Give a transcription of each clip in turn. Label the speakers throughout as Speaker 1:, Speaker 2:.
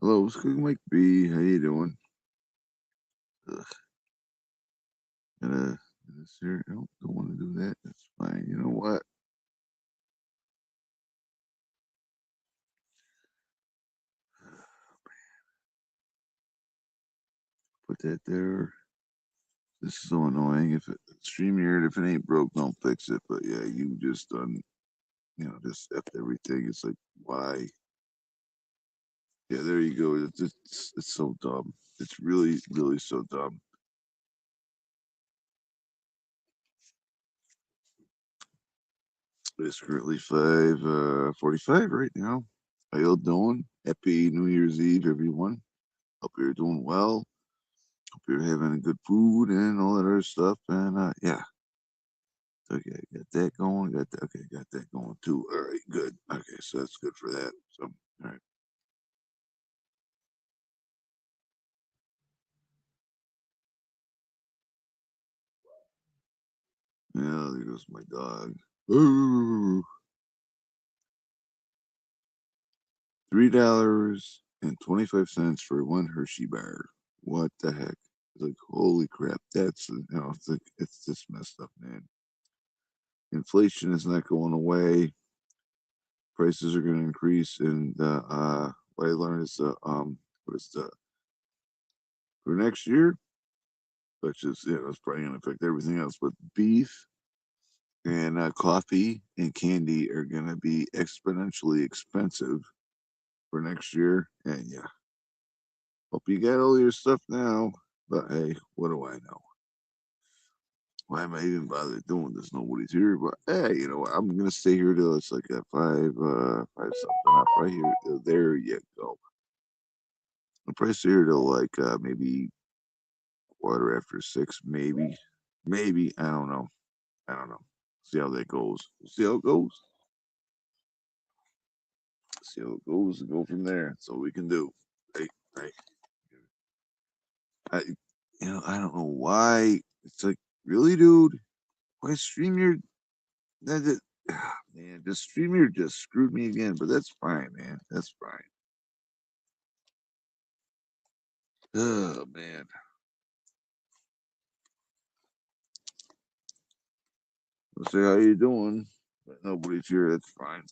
Speaker 1: Hello, it's Cooking Mike B. How you doing? Ugh, gonna this here. Nope, don't want to do that. That's fine. You know what? Put that there. This is so annoying. If it StreamYard, if it ain't broke, don't fix it. But yeah, you just done, just f everything. It's like why? Yeah, there you go. It's so dumb. It's really, really so dumb. It's currently 5:45 right now. How y'all doing? Happy New Year's Eve, everyone. Hope you're doing well. Hope you're having good food and all that other stuff. And yeah, okay, got that going. Got that. Okay, got that going too. All right, good. Okay, so that's good for that. So, all right. Yeah, there goes my dog. Ooh, $3.25 for one Hershey bar. What the heck? It's like holy crap. It's like it's just messed up, man. Inflation is not going away. Prices are going to increase, and what I learned is what is the for next year, which is it's probably going to affect everything else. But beef and coffee and candy are going to be exponentially expensive for next year. And yeah, hope you got all your stuff now. But hey, what do I know? Why am I even bothered doing this? Nobody's here. But hey, you know what? I'm gonna stay here till it's like at five something up right here. There you go. I'll probably stay here till like maybe quarter after 6, maybe. Maybe. I don't know. I don't know. See how that goes. See how it goes. See how it goes and go from there. That's all we can do. Hey, hey. I, I don't know why. It's like, really, dude? Why stream your that, that man? Just stream your just screwed me again. But that's fine, man. That's fine. Oh man. Let's say how you doing. But nobody's here. That's fine.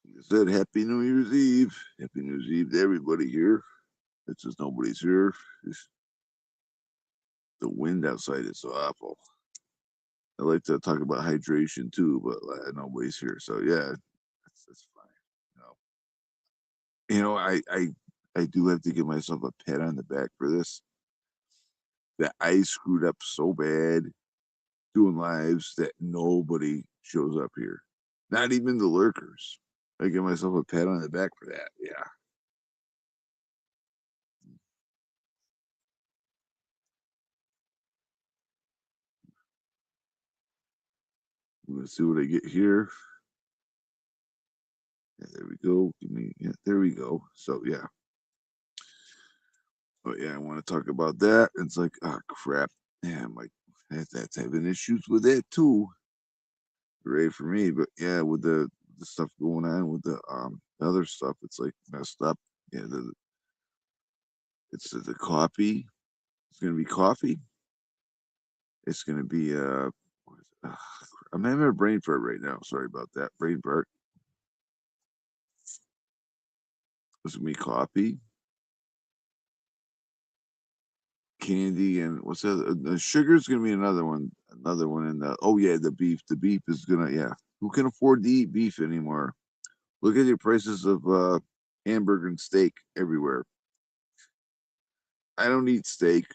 Speaker 1: Like I said, Happy New Year's Eve. Happy New Year's Eve to everybody here. It's just nobody's here. It's, the wind outside is so awful. I like to talk about hydration too, but nobody's here. So yeah, that's fine. I do have to give myself a pat on the back for this. That I screwed up so bad doing lives that nobody shows up here. Not even the lurkers. I give myself a pat on the back for that. Yeah. I'm gonna see what I get here. Yeah, there we go. Give me yeah, there we go. So yeah. But yeah, I want to talk about that. It's like, oh crap. Yeah, I'm like that's having issues with that too. Great for me. But yeah, with the stuff going on with the other stuff, it's like messed up. Yeah, the coffee. It's gonna be coffee. It's gonna be what is it? I'm having a brain fart right now. Sorry about that. Brain fart. It's gonna be coffee, candy, and what's that? The sugar's gonna be another one. Another one in the oh yeah, the beef. The beef is gonna yeah. Who can afford to eat beef anymore? Look at the prices of hamburger and steak everywhere. I don't eat steak.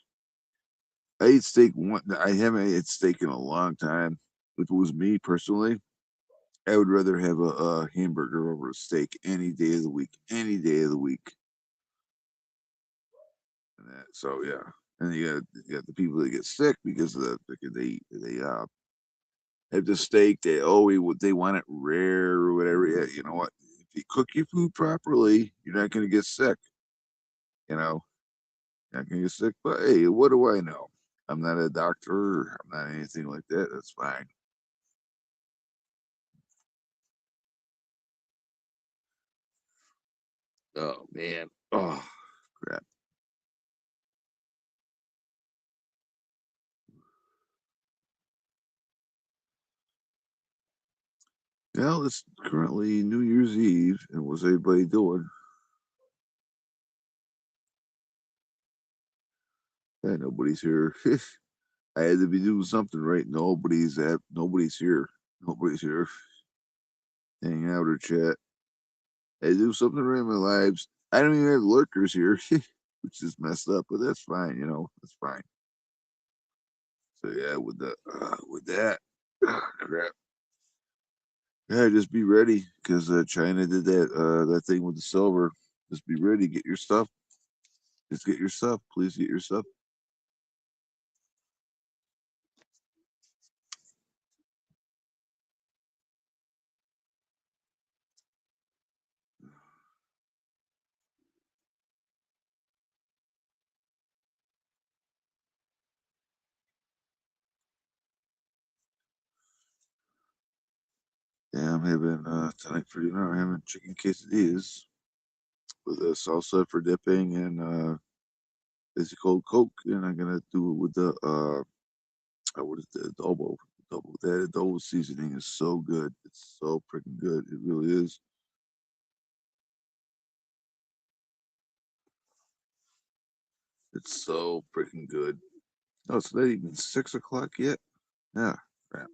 Speaker 1: I eat steak one. I haven't ate steak in a long time. If it was me personally, I would rather have a hamburger over a steak any day of the week. Any day of the week. And so yeah, and you got the people that get sick because of they have the steak. They want it rare or whatever. Yeah, you know what? If you cook your food properly, you're not going to get sick. You know, you're not going to get sick. But hey, what do I know? I'm not a doctor. I'm not anything like that. That's fine. Oh man. Oh crap. Well, it's currently New Year's Eve, and what's everybody doing? Yeah, nobody's here. I had to be doing something, right? Nobody's here. Nobody's here. Hang out or chat. I do something right in my lives. I don't even have lurkers here, which is messed up, but that's fine. That's fine. So yeah, with that, crap. Yeah, just be ready because China did that thing with the silver. Just be ready. Get your stuff. Just get your stuff. Please get your stuff. Yeah, I'm having tonight for dinner. I'm having chicken quesadillas with a salsa for dipping and it's called Coke, and I'm gonna do it with the what is the adobo? Adobo. That adobo seasoning is so good. It's so freaking good. It really is. It's so freaking good. Oh, it's not even 6 o'clock yet. Yeah, crap.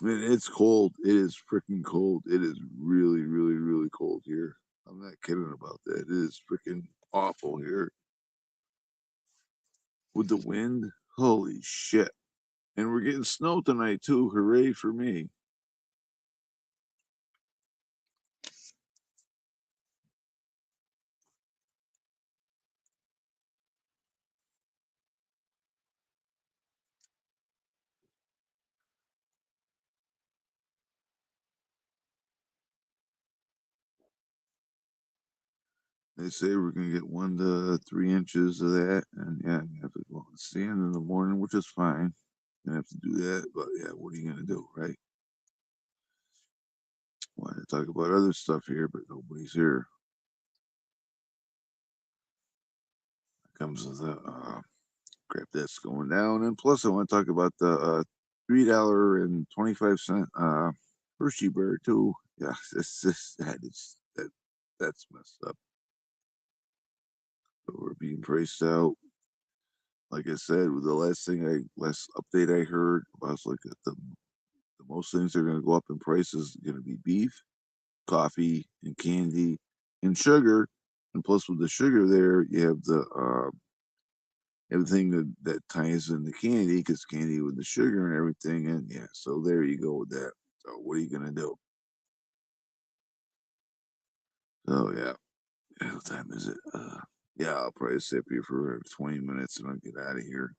Speaker 1: It's cold. It is freaking cold. It is really, really, really cold here. I'm not kidding about that. It is freaking awful here with the wind. Holy shit. And we're getting snow tonight too. Hooray for me. They say we're gonna get 1 to 3 inches of that, and yeah, you have to go out and sand in the morning, which is fine. You have to do that, but yeah, what are you gonna do, right? Want to talk about other stuff here, but nobody's here. Comes with the crap that's going down, and plus I want to talk about the $3.25 Hershey Bar too. Yeah, that's messed up. But we're being priced out. Like I said, with the last update I heard was like the most things that are going to go up in prices is going to be beef, coffee, and candy, and sugar. And plus, with the sugar there, you have the everything that ties in the candy, because candy with the sugar and everything. And yeah, so there you go with that. So what are you going to do? Oh yeah. What time is it? Yeah, I'll probably sit here for 20 minutes and I'll get out of here.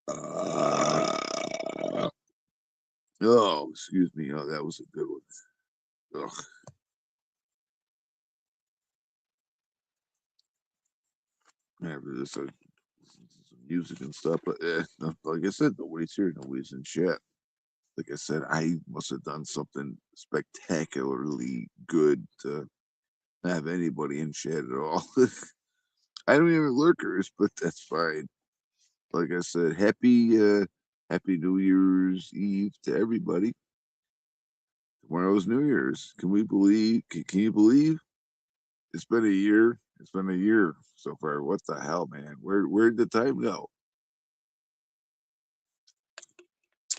Speaker 1: Uh, oh, excuse me. Oh, that was a good one. Ugh. Yeah, but it's some music and stuff. But like I said, nobody's here. Nobody's in chat. Like I said, I must have done something spectacularly good to not have anybody in chat at all. I don't even lurkers, but that's fine. Like I said, happy New Year's Eve to everybody. Tomorrow's New Year's. Can we believe? Can you believe it's been a year? It's been a year so far. What the hell, man? Where'd the time go?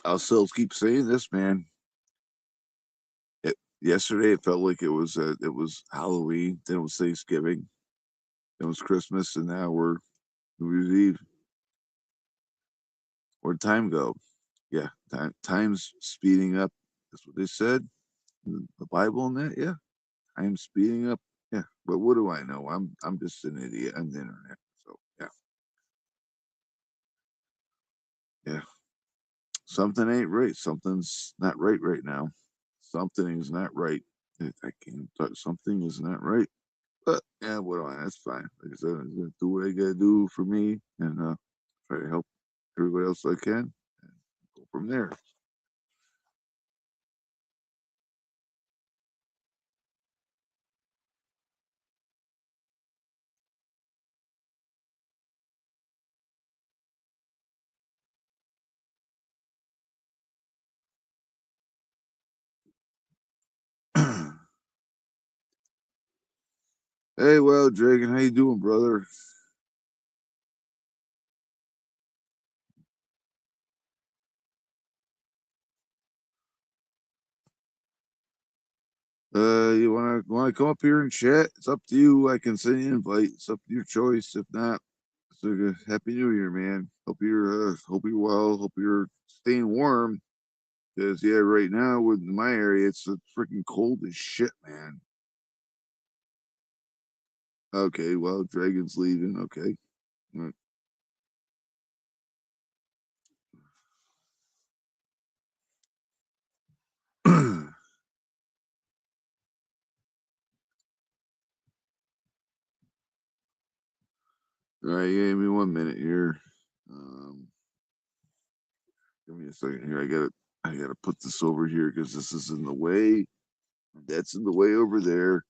Speaker 1: I'll still keep saying this, man. Yesterday it felt like it was Halloween, then it was Thanksgiving, then it was Christmas, and now we're New Year's Eve. Where'd time go? Yeah, time's speeding up. That's what they said in the Bible and that. Yeah, time's speeding up. Yeah, but what do I know? I'm just an idiot on the internet. So yeah, yeah. Something ain't right. Something's not right now. Something is not right. I can't talk. Something is not right. But yeah, well, that's fine. Like I said, I'm gonna do what I gotta do for me, and try to help everybody else I can, and go from there. Hey, well, Dragon, how you doing, brother? You wanna come up here and chat? It's up to you. I can send you an invite. It's up to your choice. If not, so happy New Year, man. Hope you're well. Hope you're staying warm. Cause yeah, right now with my area, it's freaking cold as shit, man. Okay, well, Dragon's leaving. Okay. All right, all right, give me 1 minute here. Um, give me a second here. I gotta put this over here because this is in the way. That's in the way over there.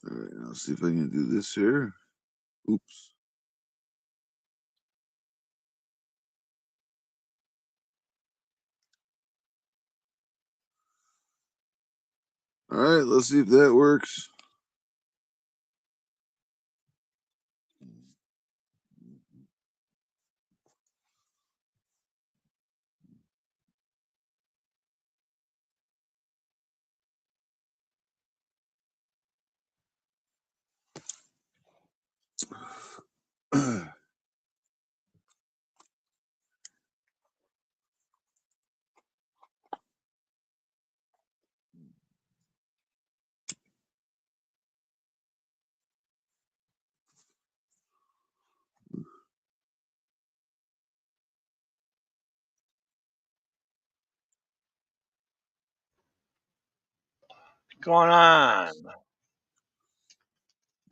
Speaker 1: All right, I'll see if I can do this here. Oops. All right, let's see if that works.
Speaker 2: Going on?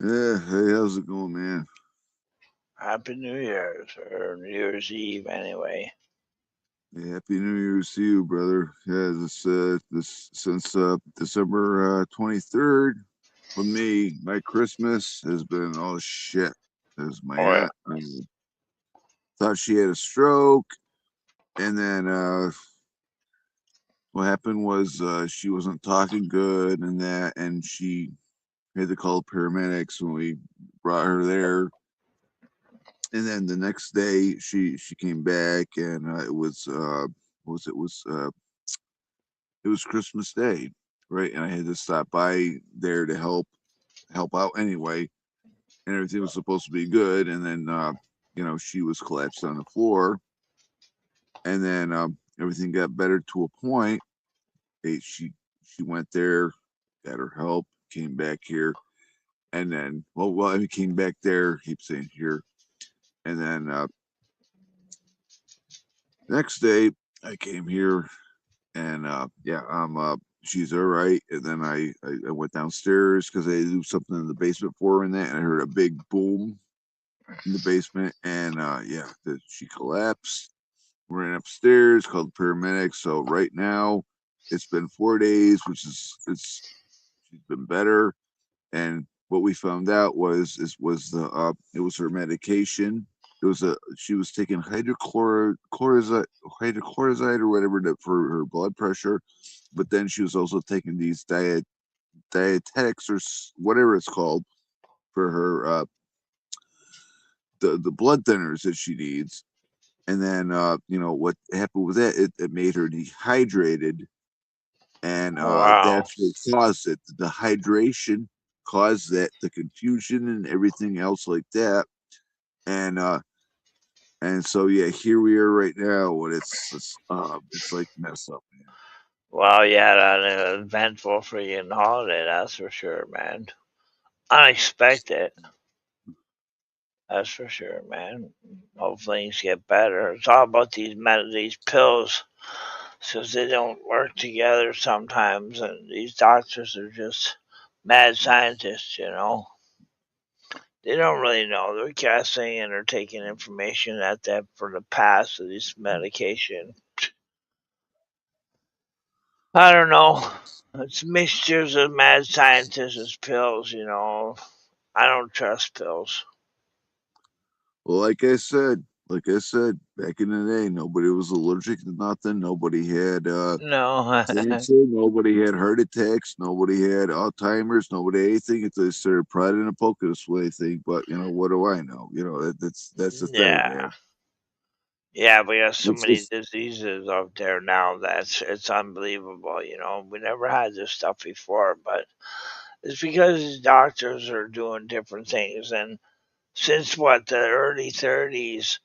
Speaker 1: Yeah, hey, how's it going, man?
Speaker 2: Happy New Year's or New Year's Eve, anyway.
Speaker 1: Yeah, Happy New Year's to you, brother. Yeah, this since December 23rd with me, my Christmas has been all shit. As my
Speaker 2: Oh, yeah.
Speaker 1: aunt thought she had a stroke, and then what happened was she wasn't talking good, and she had to call paramedics when we brought her there. And then the next day, she came back, and it was Christmas Day, right? And I had to stop by there to help out anyway, and everything was supposed to be good. And then she was collapsed on the floor, and then everything got better to a point. They, she went there, got her help, came back here, and then I came back there. Keep saying here, and then next day I came here, and yeah, she's all right. And then I went downstairs because I do something in the basement for her, and that, and I heard a big boom in the basement, and yeah, she collapsed. Ran upstairs, called the paramedics. So right now, it's been 4 days, which is it's she's been better. And what we found out was it was her medication. she was taking hydrochloride or whatever for her blood pressure, but then she was also taking these dietetics or whatever it's called for her the blood thinners that she needs. And then what happened with that? It made her dehydrated, and
Speaker 2: Oh, wow.
Speaker 1: that's what caused it. The hydration caused that, the confusion and everything else like that. And so yeah, here we are right now. When it's like mess up, man.
Speaker 2: Well, you had an eventful freaking holiday, that's for sure, man. Unexpected, that's for sure, man. Hope things get better. It's all about these pills, since they don't work together sometimes, and these doctors are just mad scientists, you know. They don't really know. They're guessing and they're taking information at them for the past of this medication. I don't know. It's mixtures of mad scientists and pills, you know. I don't trust pills.
Speaker 1: Well, like I said, back in the day, nobody was allergic to nothing. Nobody had
Speaker 2: No.
Speaker 1: cancer. Nobody had heart attacks. Nobody had Alzheimer's. Nobody had anything until they started prodding and poking us with anything. But what do I know? That's the thing,
Speaker 2: Yeah.
Speaker 1: man.
Speaker 2: Yeah, we have so
Speaker 1: It's
Speaker 2: many
Speaker 1: just
Speaker 2: diseases out there now that's it's unbelievable, you know. We never had this stuff before, but it's because doctors are doing different things. And since what, the early 30s,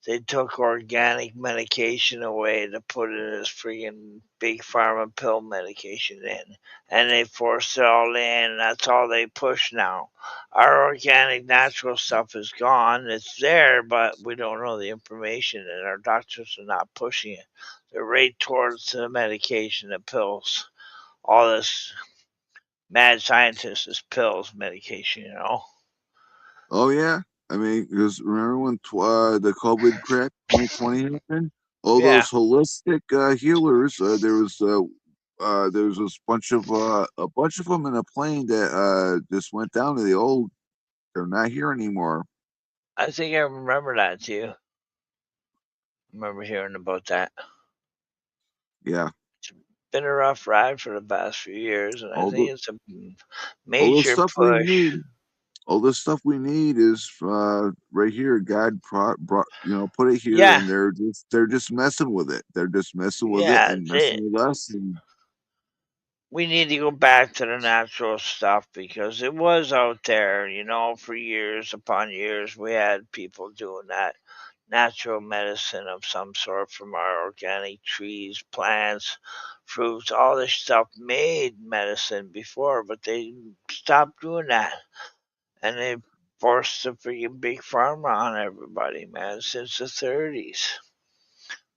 Speaker 2: they took organic medication away to put in this freaking big pharma pill medication in, and they forced it all in. That's all they push now. Our organic natural stuff is gone. It's there, but we don't know the information, and our doctors are not pushing it. They're right towards the medication, the pills. All this mad scientist is pills medication, you know.
Speaker 1: oh yeah. I mean, because remember when the COVID crap 2020 happened? All
Speaker 2: Yeah,
Speaker 1: those holistic healers. There was a bunch of them in a plane that just went down to the old. They're not here anymore.
Speaker 2: I think I remember that too. Remember hearing about that.
Speaker 1: Yeah,
Speaker 2: It's been a rough ride for the past few years, and I
Speaker 1: all the
Speaker 2: think it's a
Speaker 1: all the
Speaker 2: major
Speaker 1: stuff we
Speaker 2: push.
Speaker 1: need. All the stuff we need is right here. God brought put it here,
Speaker 2: Yeah,
Speaker 1: and they're just messing with it. They're just messing with it
Speaker 2: yeah,
Speaker 1: and
Speaker 2: that's it.
Speaker 1: messing with us. And
Speaker 2: We need to go back to the natural stuff because it was out there, you know, for years upon years. We had people doing that natural medicine of some sort from our organic trees, plants, fruits, all this stuff made medicine before, but they stopped doing that. And they forced the freaking big pharma on everybody, man, since the 30s.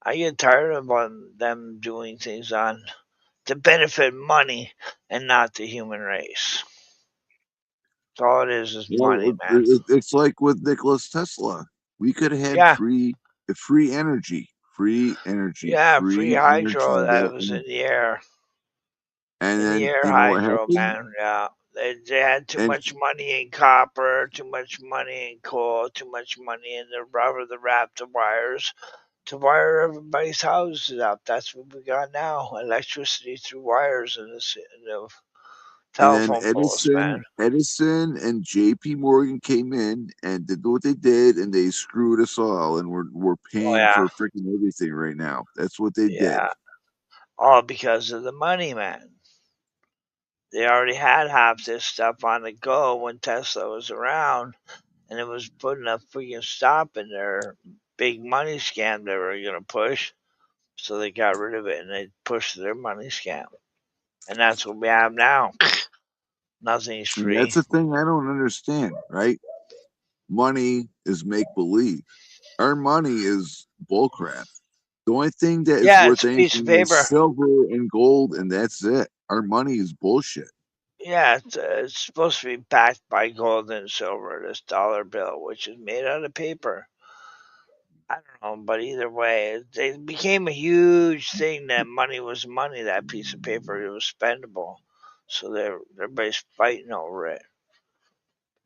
Speaker 2: I get tired of them doing things on to benefit money and not the human race. That's all it is money, man.
Speaker 1: it's like with Nicholas Tesla. We could have had
Speaker 2: Yeah,
Speaker 1: free energy,
Speaker 2: yeah, free
Speaker 1: free
Speaker 2: hydro
Speaker 1: energy.
Speaker 2: that was
Speaker 1: And
Speaker 2: in the
Speaker 1: then
Speaker 2: air
Speaker 1: you know what
Speaker 2: hydro,
Speaker 1: happened?
Speaker 2: man. Yeah, they had too
Speaker 1: And
Speaker 2: much money in copper, too much money in coal, too much money in the rubber, the wrap, the wires to wire everybody's houses up. That's what we got now. Electricity through wires in the
Speaker 1: then
Speaker 2: telephone poles, man.
Speaker 1: Edison and J.P. Morgan came in and did what they did, and they screwed us all, and we're
Speaker 2: Oh
Speaker 1: paying
Speaker 2: yeah,
Speaker 1: for freaking everything right now. That's what they did.
Speaker 2: yeah. All because of the money, man. They already had half this stuff on the go when Tesla was around, and it was putting a freaking stop in their big money scam they were gonna push. So they got rid of it and they pushed their money scam. And that's what we have now. Nothing's
Speaker 1: And
Speaker 2: free.
Speaker 1: that's the thing I don't understand, right? Money is make believe. Our money is bullcrap. The only thing that is
Speaker 2: Yeah,
Speaker 1: worth
Speaker 2: it's a piece of
Speaker 1: anything is
Speaker 2: paper.
Speaker 1: silver and gold, and that's it. Our money is bullshit.
Speaker 2: Yeah, it's supposed to be backed by gold and silver, this dollar bill, which is made out of paper. I don't know, but either way, it became a huge thing that money was money, that piece of paper. It was spendable. So everybody's fighting over it.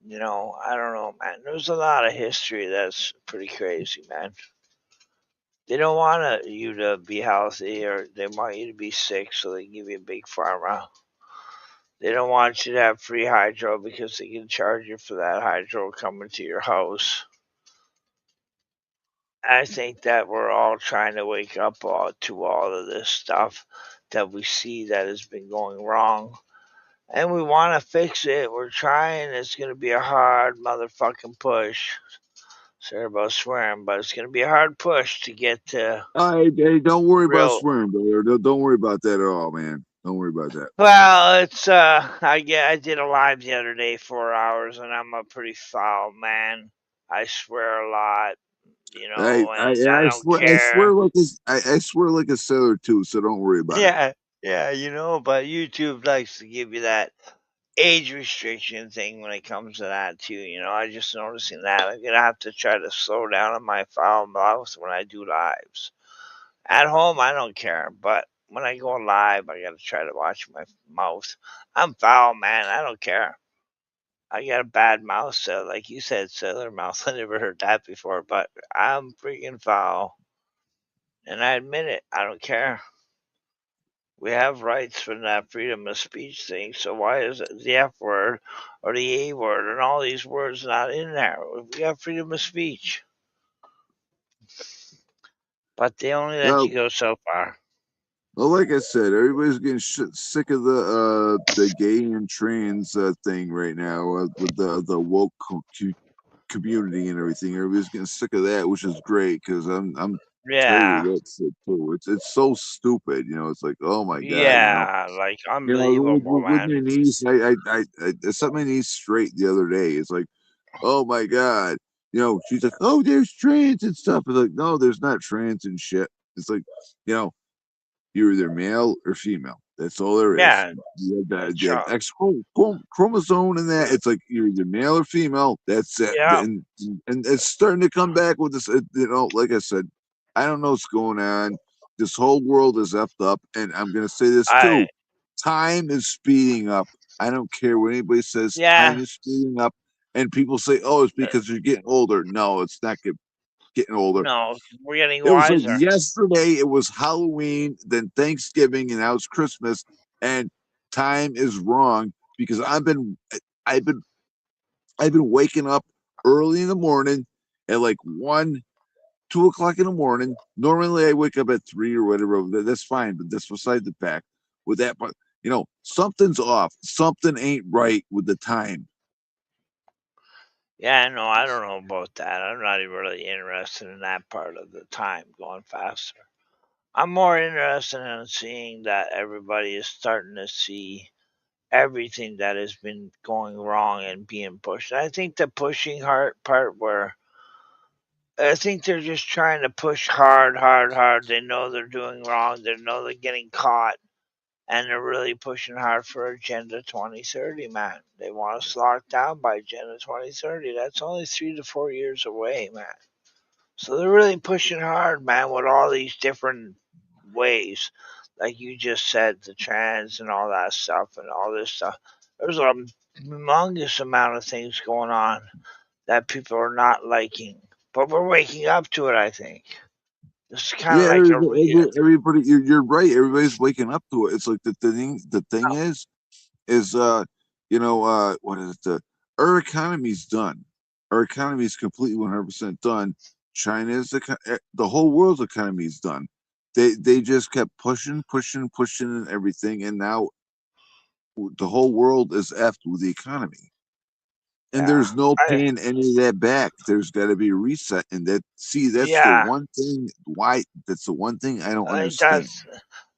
Speaker 2: I don't know, man. There's a lot of history that's pretty crazy, man. They don't want you to be healthy, or they want you to be sick, so they give you a big pharma. They don't want you to have free hydro because they can charge you for that hydro coming to your house. I think that we're all trying to wake up to all of this stuff that we see that has been going wrong. And we want to fix it. We're trying. It's going to be a hard motherfucking push. Sorry about swearing, but it's going to be a hard push to get to
Speaker 1: Hey, don't worry about
Speaker 2: real.
Speaker 1: swearing, brother. Don't worry about that at all, man. Don't worry about that.
Speaker 2: Well, it's I did a live the other day, 4 hours, and I'm a pretty foul man. I swear a lot, and I don't
Speaker 1: I
Speaker 2: care.
Speaker 1: swear like I swear like a sailor too. So don't worry about it.
Speaker 2: Yeah, yeah, but YouTube likes to give you that age restriction thing when it comes to that too. I just noticing that I'm gonna have to try to slow down on my foul mouth when I do lives. At home, I don't care, but when I go live, I gotta try to watch my mouth. I'm foul, man. I don't care. I got a bad mouth, so like you said, sailor mouth. I never heard that before, but I'm freaking foul, and I admit it. I don't care. We have rights for that freedom of speech thing, so why is the F word or the A word and all these words not in there? We have freedom of speech, but they only let
Speaker 1: No,
Speaker 2: you go so far.
Speaker 1: well, like I said, everybody's getting sick of the gay and trans thing right now with the woke community and everything. Everybody's getting sick of that, which is great because I'm tired of
Speaker 2: Yeah,
Speaker 1: that shit too. It's so stupid, you know. It's like, oh my god, you know.
Speaker 2: yeah, like
Speaker 1: You know,
Speaker 2: unbelievable,
Speaker 1: with
Speaker 2: man.
Speaker 1: my niece, I set my niece straight the other day. It's like, oh my god, you know, she's like, oh, there's trans and stuff. It's like, no, there's not trans and shit. It's like, you know, you're either male or female. That's all there is.
Speaker 2: Yeah,
Speaker 1: You
Speaker 2: that's
Speaker 1: have
Speaker 2: wrong.
Speaker 1: X chromosome in that. It's like you're either male or female. That's it.
Speaker 2: Yeah,
Speaker 1: And it's starting to come back with this. You know, like I said, I don't know what's going on. This whole world is effed up, and I'm gonna say this
Speaker 2: I
Speaker 1: too. Time is speeding up. I don't care what anybody says. Time
Speaker 2: yeah,
Speaker 1: is speeding up, and people say, "Oh, it's because you're getting older." No, it's not getting older.
Speaker 2: no, we're getting
Speaker 1: It was like
Speaker 2: wiser.
Speaker 1: yesterday it was Halloween, then Thanksgiving, and now it's Christmas, and time is wrong because I've been I've been waking up early in the morning at like 1, 2 o'clock in the morning. Normally I wake up at 3 or whatever. That's fine, but that's beside the fact. With that, but you know, something's off. Something ain't right with the time.
Speaker 2: Yeah, no, I don't know about that. I'm not even really interested in that part of the time going faster. I'm more interested in seeing that everybody is starting to see everything that has been going wrong and being pushed. I think the pushing hard part where I think they're just trying to push hard, hard, hard. They know they're doing wrong. They know they're getting caught, and they're really pushing hard for Agenda 2030, man. They want us locked down by Agenda 2030. That's only 3 to 4 years away, man. So they're really pushing hard, man, with all these different ways. Like you just said, the trans and all that stuff and all this stuff. There's a humongous amount of things going on that people are not liking. But we're waking up to it, I think. It's kind of
Speaker 1: Yeah,
Speaker 2: like a
Speaker 1: everybody, you're right. Everybody's waking up to it. It's like the thing is what is it? Our economy's done. Our economy is completely 100% done. The whole world's economy is done. They just kept pushing and everything, and now the whole world is effed with the economy. And
Speaker 2: yeah.
Speaker 1: there's no
Speaker 2: I
Speaker 1: paying any of that back. There's got to be a reset, and that's the
Speaker 2: yeah.
Speaker 1: one thing. Why? That's the one thing I don't
Speaker 2: I think
Speaker 1: understand.
Speaker 2: that's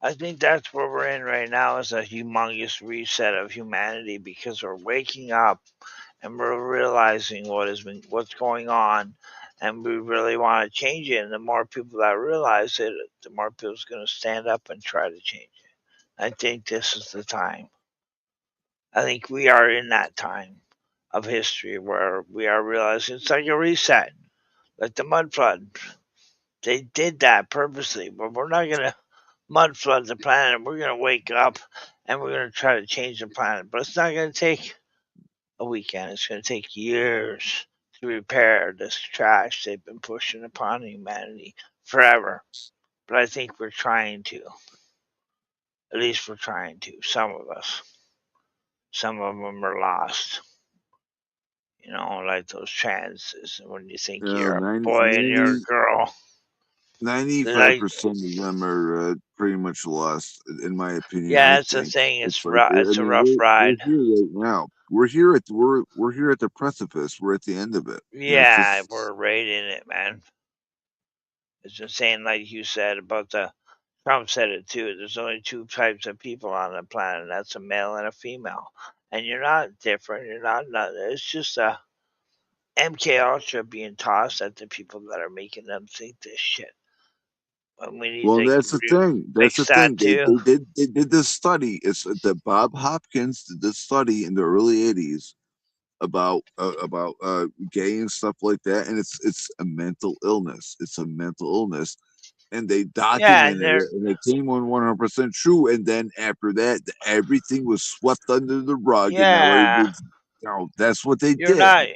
Speaker 2: I think that's where we're in right now is a humongous reset of humanity because we're waking up and we're realizing what's going on, and we really want to change it. And the more people that realize it, the more people's going to stand up and try to change it. I think this is the time. I think we are in that time of history where we are realizing it's like a reset, like the mud flood. They did that purposely, but we're not going to mud flood the planet. We're going to wake up and we're going to try to change the planet, but it's not going to take a weekend. It's going to take years to repair this trash they've been pushing upon humanity forever. But I think we're trying to. At least we're trying to. Some of us. Some of them are lost. You know, like those chances when you think
Speaker 1: You know,
Speaker 2: you're a boy and you're a girl. They're
Speaker 1: 95
Speaker 2: like,
Speaker 1: percent of them are pretty much lost, in my opinion.
Speaker 2: yeah,
Speaker 1: I
Speaker 2: it's a
Speaker 1: think
Speaker 2: thing.
Speaker 1: it's
Speaker 2: It's
Speaker 1: like
Speaker 2: rough.
Speaker 1: I
Speaker 2: It's a
Speaker 1: mean
Speaker 2: rough
Speaker 1: we're
Speaker 2: ride.
Speaker 1: here right now. We're here at the precipice. We're at the end of it. You know, it's
Speaker 2: Yeah,
Speaker 1: just
Speaker 2: we're right in it, man. It's insane, like you said about the. Trump said it too. There's only two types of people on the planet. And that's a male and a female, and you're not different. You're not. It's just a MK Ultra being tossed at the people that are making them think this shit. And we need
Speaker 1: well,
Speaker 2: to
Speaker 1: that's the thing. That's the
Speaker 2: fix that
Speaker 1: thing.
Speaker 2: too.
Speaker 1: They did this study. It's that Bob Hopkins did this study in the early '80s about gay and stuff like that, and it's a mental illness. It's a mental illness, and they
Speaker 2: Yeah, and
Speaker 1: documented
Speaker 2: they're
Speaker 1: it, and it came on 100% true. And then after that, everything was swept under the rug, and now
Speaker 2: yeah.
Speaker 1: everybody's, that's what they
Speaker 2: You're
Speaker 1: did.
Speaker 2: not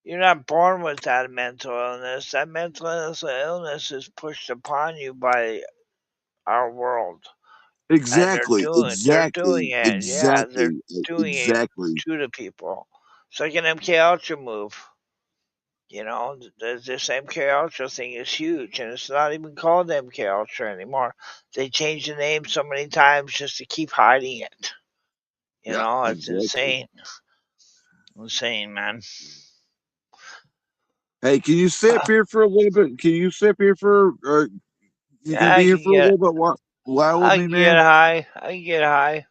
Speaker 2: you're not born with that mental illness. That mental illness is pushed upon you by our world. And
Speaker 1: Exactly,
Speaker 2: they're doing
Speaker 1: exactly,
Speaker 2: it. Yeah, they're
Speaker 1: exactly,
Speaker 2: doing it
Speaker 1: exactly.
Speaker 2: to the people. It's like an MK Ultra move. You know, this MK Ultra thing is huge, and it's not even called MK Ultra anymore. They changed the name so many times just to keep hiding it. You
Speaker 1: Yeah,
Speaker 2: know, it's
Speaker 1: exactly.
Speaker 2: insane, insane, man.
Speaker 1: Hey, can you stay up
Speaker 2: Uh,
Speaker 1: here for a little bit? Can you stay up here for? You
Speaker 2: yeah,
Speaker 1: gonna be here for a little bit while with
Speaker 2: I
Speaker 1: me,
Speaker 2: can get
Speaker 1: man?
Speaker 2: high. I can get high.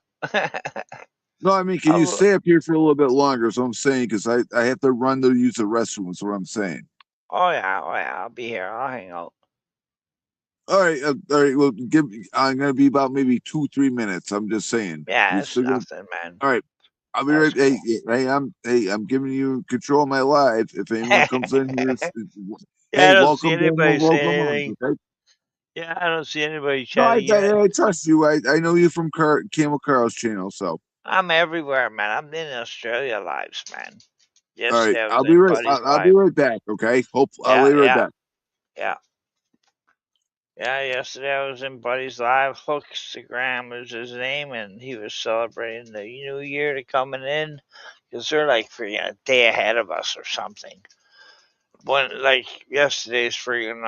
Speaker 1: No, I mean, can you
Speaker 2: I'll,
Speaker 1: stay up here for a little bit longer? Is what I'm saying, because I have to run to use the restroom. Is what I'm saying.
Speaker 2: oh yeah, I'll be here. I'll hang out.
Speaker 1: All right. Well, give. I'm gonna be about maybe 2 3 minutes. I'm just saying.
Speaker 2: Yeah,
Speaker 1: You
Speaker 2: it's
Speaker 1: still got.
Speaker 2: nothing, man.
Speaker 1: All right. I'll be
Speaker 2: That's
Speaker 1: right.
Speaker 2: cool.
Speaker 1: Hey, I'm giving you control of my life. If anyone comes in here,
Speaker 2: Yeah, I
Speaker 1: hey,
Speaker 2: don't see
Speaker 1: welcome
Speaker 2: anybody
Speaker 1: them,
Speaker 2: saying
Speaker 1: welcome on.
Speaker 2: anything.
Speaker 1: Okay.
Speaker 2: Yeah, I don't see anybody
Speaker 1: No,
Speaker 2: chatting yet.
Speaker 1: I trust you. I know you from Camel Carl's channel. So,
Speaker 2: I'm everywhere, man. I'm in Australia lives, man.
Speaker 1: all right.
Speaker 2: Yesterday I was in Buddy's
Speaker 1: I'll be
Speaker 2: live.
Speaker 1: right back. Okay. Hope I'll
Speaker 2: Yeah,
Speaker 1: be right
Speaker 2: yeah,
Speaker 1: back.
Speaker 2: yeah. Yeah, yesterday I was in Buddy's live. Hookstagram is his name, and he was celebrating the new year to coming in because they're like freaking a day ahead of us or something. When like yesterday's freaking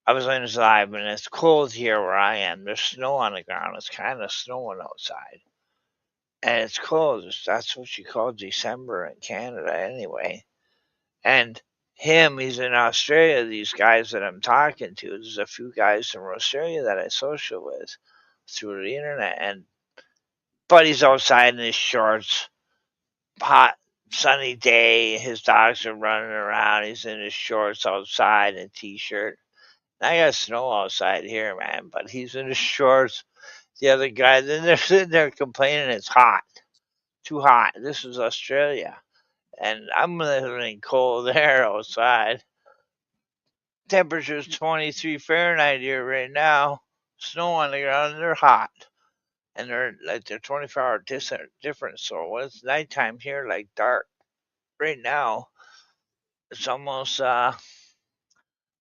Speaker 2: I was on his live and it's cold here where I am. There's snow on the ground. It's kind of snowing outside, and it's cold. That's what you call December in Canada, anyway. And he's in Australia. These guys that I'm talking to, there's a few guys from Australia that I social with through the internet, and Buddy's outside in his shorts, hot sunny day. His dogs are running around. He's in his shorts outside and a t-shirt. I got snow outside here, man, but he's in his shorts. The other guy, then they're sitting there complaining it's hot, too hot. This is Australia, and I'm living in cold air outside. Temperature's 23 Fahrenheit here right now. Snow on the ground, and they're hot, and they're 24-hour difference. So when it's nighttime here, like dark right now, it's almost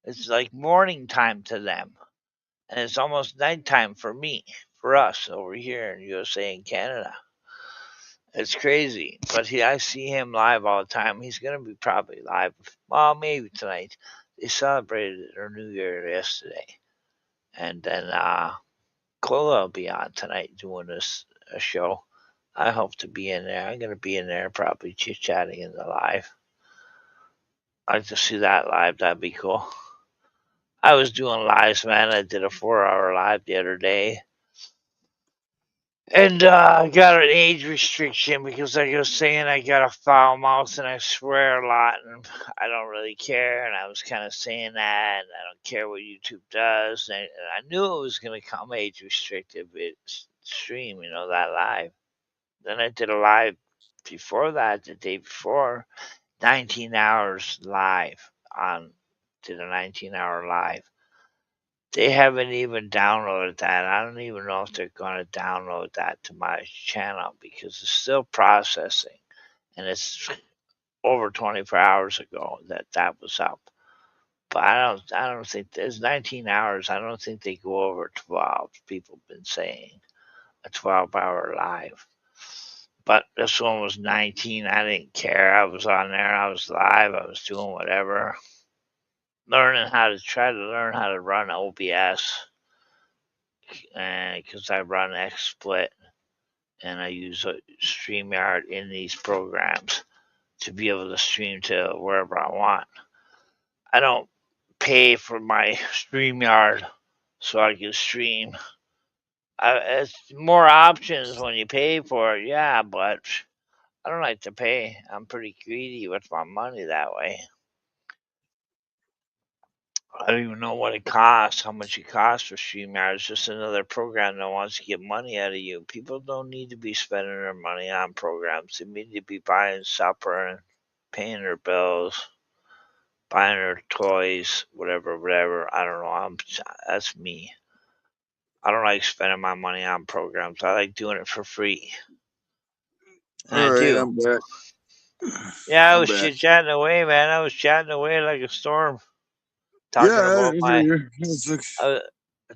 Speaker 2: it's like morning time to them, and it's almost nighttime for me, for us over here in USA and Canada. It's crazy, but I see him live all the time. He's gonna be probably live. Well, maybe tonight. They celebrated their New Year yesterday, and then Cola will be on tonight doing this a show. I hope to be in there. I'm gonna be in there probably chit chatting in the live. I'd like to see that live. That'd be cool. I was doing lives, man. I did a 4 hour live the other day. And I got an age restriction because like I was saying I got a foul mouth and I swear a lot and I don't really care. And I was kind of saying that and I don't care what YouTube does. And I knew it was going to come age restricted stream, that live. Then I did a live before that, the day before, 19 hours live on, did a 19-hour live. They haven't even downloaded that. I don't even know if they're going to download that to my channel because it's still processing, and it's over 24 hours ago that that was up. But I don't think there's 19 hours. I don't think they go over 12. People have been saying a 12-hour live. But this one was 19. I didn't care. I was on there. I was live. I was doing whatever. Try to learn how to run OBS, and because I run XSplit and I use a StreamYard in these programs to be able to stream to wherever I want. I don't pay for my StreamYard so I can stream. It's more options when you pay for it, yeah, but I don't like to pay. I'm pretty greedy with my money that way. I don't even know what it costs, how much it costs for StreamYard. It's just another program that wants to get money out of you. People don't need to be spending their money on programs. They need to be buying supper and paying their bills, buying their toys, whatever, whatever. I don't know. That's me. I don't like spending my money on programs. I like doing it for free, and
Speaker 1: All
Speaker 2: I
Speaker 1: right,
Speaker 2: do.
Speaker 1: I'm back.
Speaker 2: Yeah, I
Speaker 1: I'm
Speaker 2: was
Speaker 1: back.
Speaker 2: chatting away, man. I was chatting away like a storm,
Speaker 1: Yeah,
Speaker 2: talking
Speaker 1: I
Speaker 2: about
Speaker 1: hear
Speaker 2: my
Speaker 1: you. It's like,
Speaker 2: uh,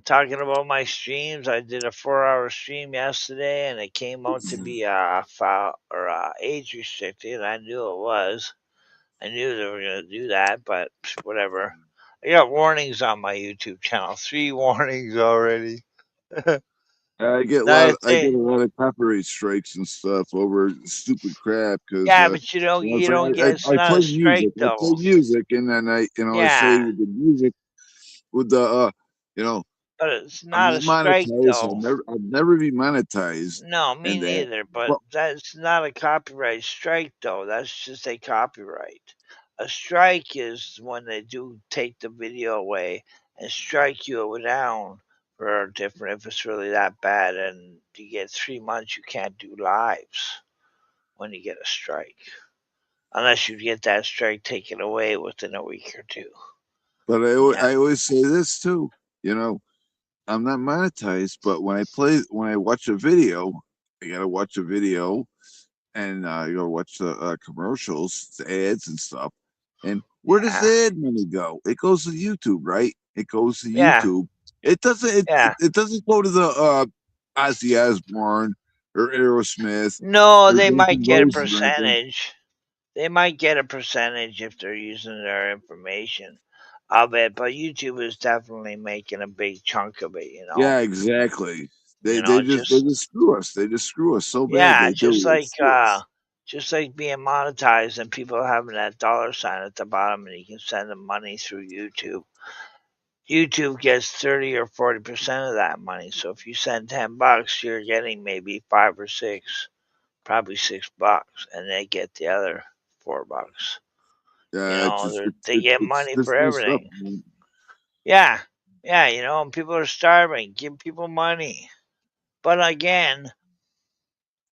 Speaker 2: talking about my streams. I did a 4-hour stream yesterday, and it came out to be foul or age restricted. I knew it was. I knew they were gonna do that, but whatever. I got warnings on my YouTube channel. 3 warnings already. Nice
Speaker 1: I get
Speaker 2: thing.
Speaker 1: a lot of copyright strikes and stuff over stupid crap because
Speaker 2: Yeah, but
Speaker 1: it's
Speaker 2: you
Speaker 1: like
Speaker 2: don't get. It's
Speaker 1: I
Speaker 2: not a
Speaker 1: play
Speaker 2: strike
Speaker 1: music,
Speaker 2: though.
Speaker 1: and then I say
Speaker 2: Yeah,
Speaker 1: with the music with the you know
Speaker 2: but it's
Speaker 1: I'm
Speaker 2: not a
Speaker 1: not
Speaker 2: strike
Speaker 1: monetized.
Speaker 2: though.
Speaker 1: I'll never be monetized,
Speaker 2: No, me
Speaker 1: and that.
Speaker 2: neither. But
Speaker 1: But
Speaker 2: that's not a copyright strike, though. That's just a copyright. A strike is when they do take the video away and strike you down for different. If it's really that bad, and you get 3 months, you can't do lives when you get a strike, unless you get that strike taken away within a week or two. Yeah,
Speaker 1: I always say this too. You know, I'm not monetized, but when I watch a video, I gotta watch a video and you know watch the commercials, the ads and stuff. And where does
Speaker 2: yeah,
Speaker 1: the ad money go? It goes to YouTube, right? It goes to
Speaker 2: yeah.
Speaker 1: YouTube.
Speaker 2: Yeah.
Speaker 1: It doesn't go to the Ozzy Osbourne or Aerosmith
Speaker 2: No,
Speaker 1: or
Speaker 2: they
Speaker 1: Guns
Speaker 2: might
Speaker 1: N'
Speaker 2: get a
Speaker 1: Roses or anything.
Speaker 2: percentage. They might get a percentage if they're using their information of it, but YouTube is definitely making a big chunk of it, you know.
Speaker 1: Yeah, exactly.
Speaker 2: You know,
Speaker 1: They
Speaker 2: just
Speaker 1: just screw us. They just screw us so bad.
Speaker 2: yeah,
Speaker 1: They do. They screw us.
Speaker 2: just like being monetized and people having that dollar sign at the bottom and you can send them money through YouTube. YouTube gets 30 or 40% of that money. So if you send $10, you're getting maybe 5 or 6, probably $6, and they get the other $4. You
Speaker 1: Yeah,
Speaker 2: know, they get
Speaker 1: it's
Speaker 2: money
Speaker 1: just
Speaker 2: for
Speaker 1: messed up,
Speaker 2: everything.
Speaker 1: man.
Speaker 2: Yeah, yeah, and people are starving. Give people money. But again,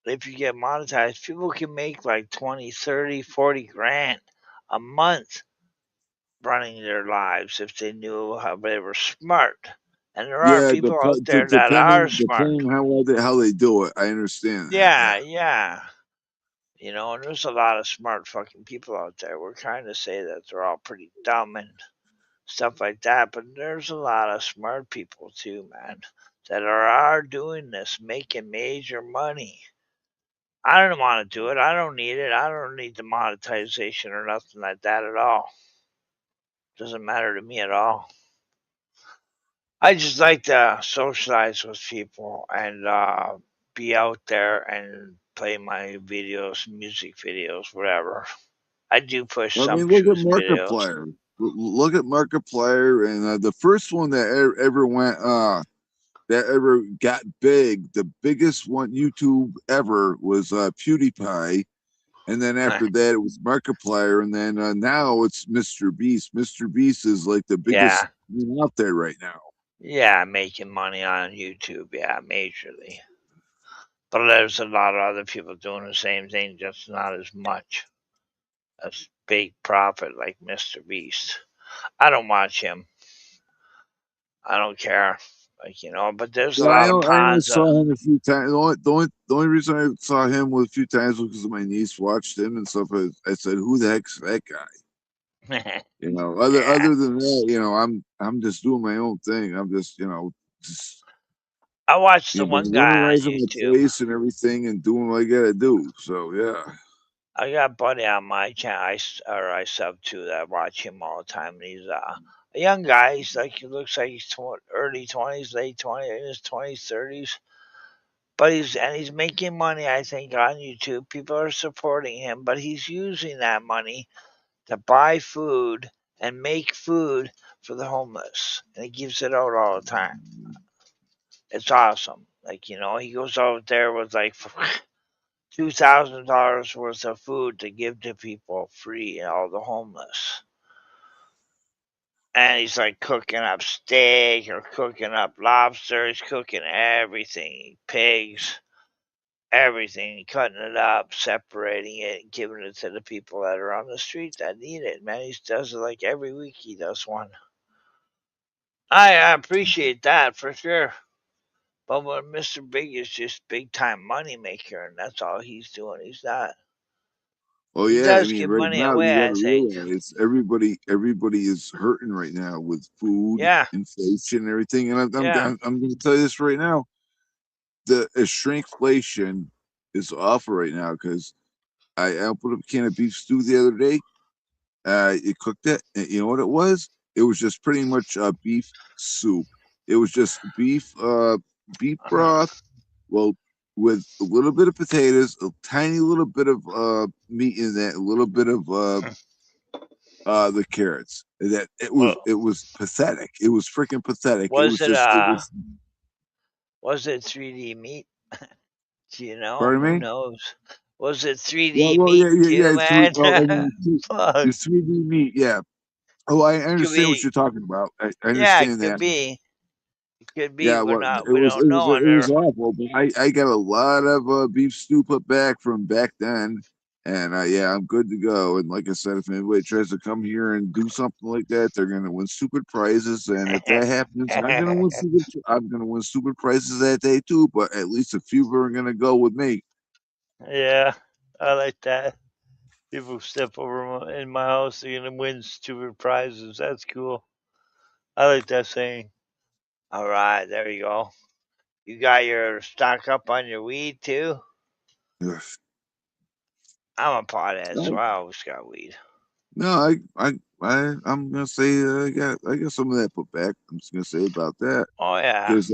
Speaker 2: if you get monetized, people can make like 20, 30, 40 grand a month running their lives if they knew how they were smart. And there are
Speaker 1: Yeah,
Speaker 2: people out there that are smart.
Speaker 1: depending how they do it, I understand that.
Speaker 2: Yeah,
Speaker 1: Yeah,
Speaker 2: yeah. And there's a lot of smart fucking people out there. We're trying to say that they're all pretty dumb and stuff like that. But there's a lot of smart people too, man, that are doing this, making major money. I don't want to do it. I don't need it. I don't need the monetization or nothing like that at all. Doesn't matter to me at all. I just like to socialize with people and be out there and play my videos, music videos, whatever. I do push
Speaker 1: I
Speaker 2: some
Speaker 1: mean, look at
Speaker 2: truth videos.
Speaker 1: Markiplier. Look at Markiplier, and the first one that ever went that ever got big, the biggest one YouTube ever was PewDiePie, and then
Speaker 2: Right.
Speaker 1: after that it was Markiplier, and then now it's Mr. Beast. Mr. Beast is like the biggest
Speaker 2: Yeah.
Speaker 1: one out there right now.
Speaker 2: Yeah, making money on YouTube. Yeah, majorly. But there's a lot of other people doing the same thing, just not as much. As big profit like Mr. Beast. I don't watch him. I don't care. But there's a
Speaker 1: Yeah,
Speaker 2: lot of
Speaker 1: I only
Speaker 2: ponds.
Speaker 1: saw him a few times. The only reason I saw him a few times was because my niece watched him and stuff. I said, "Who the heck's that guy?"
Speaker 2: Yeah.
Speaker 1: Other than that, I'm just doing my own thing. I'm just, just
Speaker 2: I watched the one guy on
Speaker 1: memorizing my
Speaker 2: YouTube.
Speaker 1: face and everything and doing what I gotta do. So yeah.
Speaker 2: I got a buddy on my channel. I sub to that. I watch him all the time. And he's a young guy. He looks like he's early 20s, late 20s, in his 20s, 30s. But he's making money. I think on YouTube, people are supporting him. But he's using that money to buy food and make food for the homeless, and he gives it out all the time. It's awesome. He goes out there with like $2,000 worth of food to give to people free and all the homeless. And he's like cooking up steak or cooking up lobster. He's cooking everything, pigs, everything, cutting it up, separating it, and giving it to the people that are on the street that need it. Man, he does it like every week. He does one. I appreciate that for sure. But when Mr. Big is just big time money maker, and that's all he's doing, he's not.
Speaker 1: Oh
Speaker 2: He
Speaker 1: yeah, I
Speaker 2: does
Speaker 1: mean,
Speaker 2: give
Speaker 1: right
Speaker 2: money
Speaker 1: now you
Speaker 2: away,
Speaker 1: got
Speaker 2: I
Speaker 1: to
Speaker 2: think.
Speaker 1: realize everybody is hurting right now with food,
Speaker 2: Yeah,
Speaker 1: inflation, and everything. And
Speaker 2: yeah.
Speaker 1: I'm going to tell you this right now: the shrinkflation is awful right now because I opened up a can of beef stew the other day. You cooked it, and you know what it was? It was just pretty much beef soup. It was just beef
Speaker 2: Uh-huh.
Speaker 1: broth, well, with a little bit of potatoes, a tiny little bit of meat in that, a little bit of the carrots. That
Speaker 2: Well,
Speaker 1: it was pathetic. It was freaking pathetic. It
Speaker 2: was
Speaker 1: was
Speaker 2: it
Speaker 1: just it was.
Speaker 2: 3D meat? Do you know?
Speaker 1: Pardon
Speaker 2: Who
Speaker 1: me.
Speaker 2: knows? Was it 3D
Speaker 1: Well,
Speaker 2: meat
Speaker 1: yeah.
Speaker 2: too,
Speaker 1: Three.
Speaker 2: man?
Speaker 1: Oh, I mean,
Speaker 2: Fuck.
Speaker 1: it's 3D meat. Yeah. Oh, I
Speaker 2: Could
Speaker 1: understand what
Speaker 2: be.
Speaker 1: you're talking about. I
Speaker 2: Yeah, it
Speaker 1: understand
Speaker 2: could
Speaker 1: that.
Speaker 2: be. It could be.
Speaker 1: Yeah, well,
Speaker 2: We don't know.
Speaker 1: it was awful. But I got a lot of beef stew put back from back then, and yeah, I'm good to go. And like I said, if anybody tries to come here and do something like that, they're gonna win stupid prizes. And if that happens, I'm gonna win stupid prizes that day too. But at least a few are gonna go with me.
Speaker 2: Yeah, I like that. People step over in my house, they're gonna win stupid prizes. That's cool. I like that saying. All right, there you go. You got your stock up on your weed too?
Speaker 1: Ugh.
Speaker 2: I'm a pothead, so
Speaker 1: No,
Speaker 2: I always got weed.
Speaker 1: no, I'm gonna say I got some of that put back. I'm just gonna say about that
Speaker 2: Oh yeah,
Speaker 1: because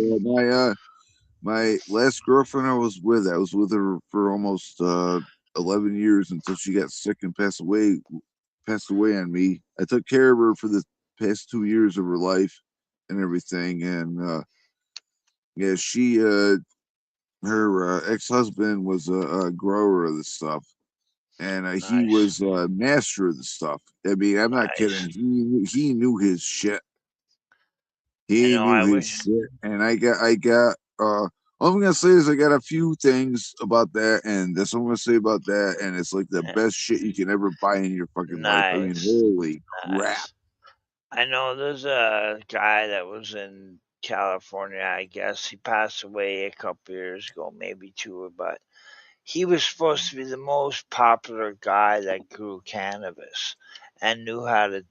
Speaker 1: my last girlfriend I was with her for almost 11 years until she got sick and passed away on me. I took care of her for the past 2 years of her life and everything. And yeah, her ex-husband was a grower of the stuff. And he
Speaker 2: nice,
Speaker 1: was a master of the stuff. I mean, I'm not
Speaker 2: nice.
Speaker 1: kidding. He knew his shit.
Speaker 2: I
Speaker 1: He
Speaker 2: know.
Speaker 1: knew
Speaker 2: I
Speaker 1: his
Speaker 2: wish.
Speaker 1: shit, and I got all I'm gonna say is I got a few things about that, and that's what I'm gonna say about that, and it's like the best shit you can ever buy in your fucking life. I mean,
Speaker 2: Nice,
Speaker 1: holy crap!
Speaker 2: nice. I know there's a guy that was in California. I guess he passed away a couple years ago, maybe two. But he was supposed to be the most popular guy that grew cannabis and knew how to.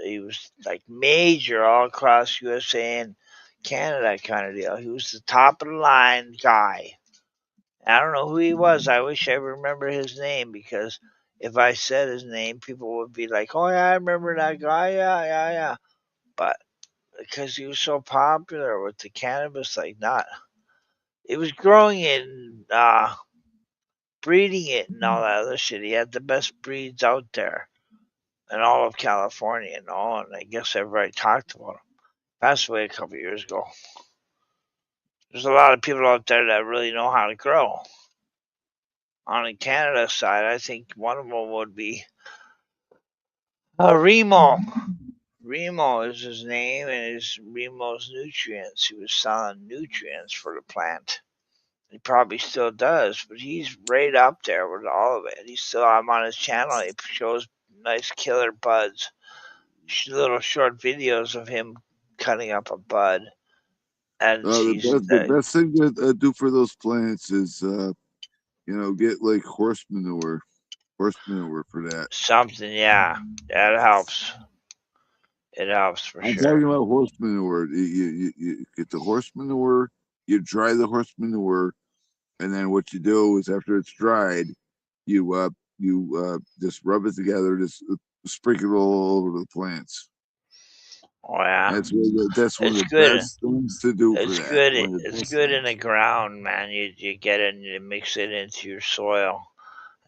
Speaker 2: He was like major all across USA and Canada kind of deal. He was the top of the line guy. I don't know who he was. I wish I remember his name because if I said his name, people would be like, "Oh yeah, I remember that guy. Yeah, yeah, yeah." But because he was so popular with the cannabis, like not, it was growing it and breeding it and all that other shit. He had the best breeds out there in all of California and all. And I guess everybody talked about him. Passed away a couple years ago. There's a lot of people out there that really know how to grow. On the Canada side, I think one of them would be Remo. Remo is his name, and his Remo's Nutrients. He was selling nutrients for the plant. He probably still does, but he's right up there with all of it. He's still I'm on his channel. He shows nice killer buds, little short videos of him cutting up a bud, and
Speaker 1: The
Speaker 2: she's
Speaker 1: best thing to do for those plants is get like horse manure for that.
Speaker 2: something. Yeah, that helps. It helps for
Speaker 1: I'm
Speaker 2: sure.
Speaker 1: talking about horse manure. You get the horse manure, you dry the horse manure, and then what you do is after it's dried, you just rub it together, just sprinkle it all over the plants.
Speaker 2: Oh yeah,
Speaker 1: That's one of
Speaker 2: it's
Speaker 1: the
Speaker 2: good.
Speaker 1: best things to do for
Speaker 2: It's
Speaker 1: that.
Speaker 2: good.
Speaker 1: One of the
Speaker 2: It's
Speaker 1: best
Speaker 2: good in the
Speaker 1: things.
Speaker 2: ground, man. You get it and you mix it into your soil,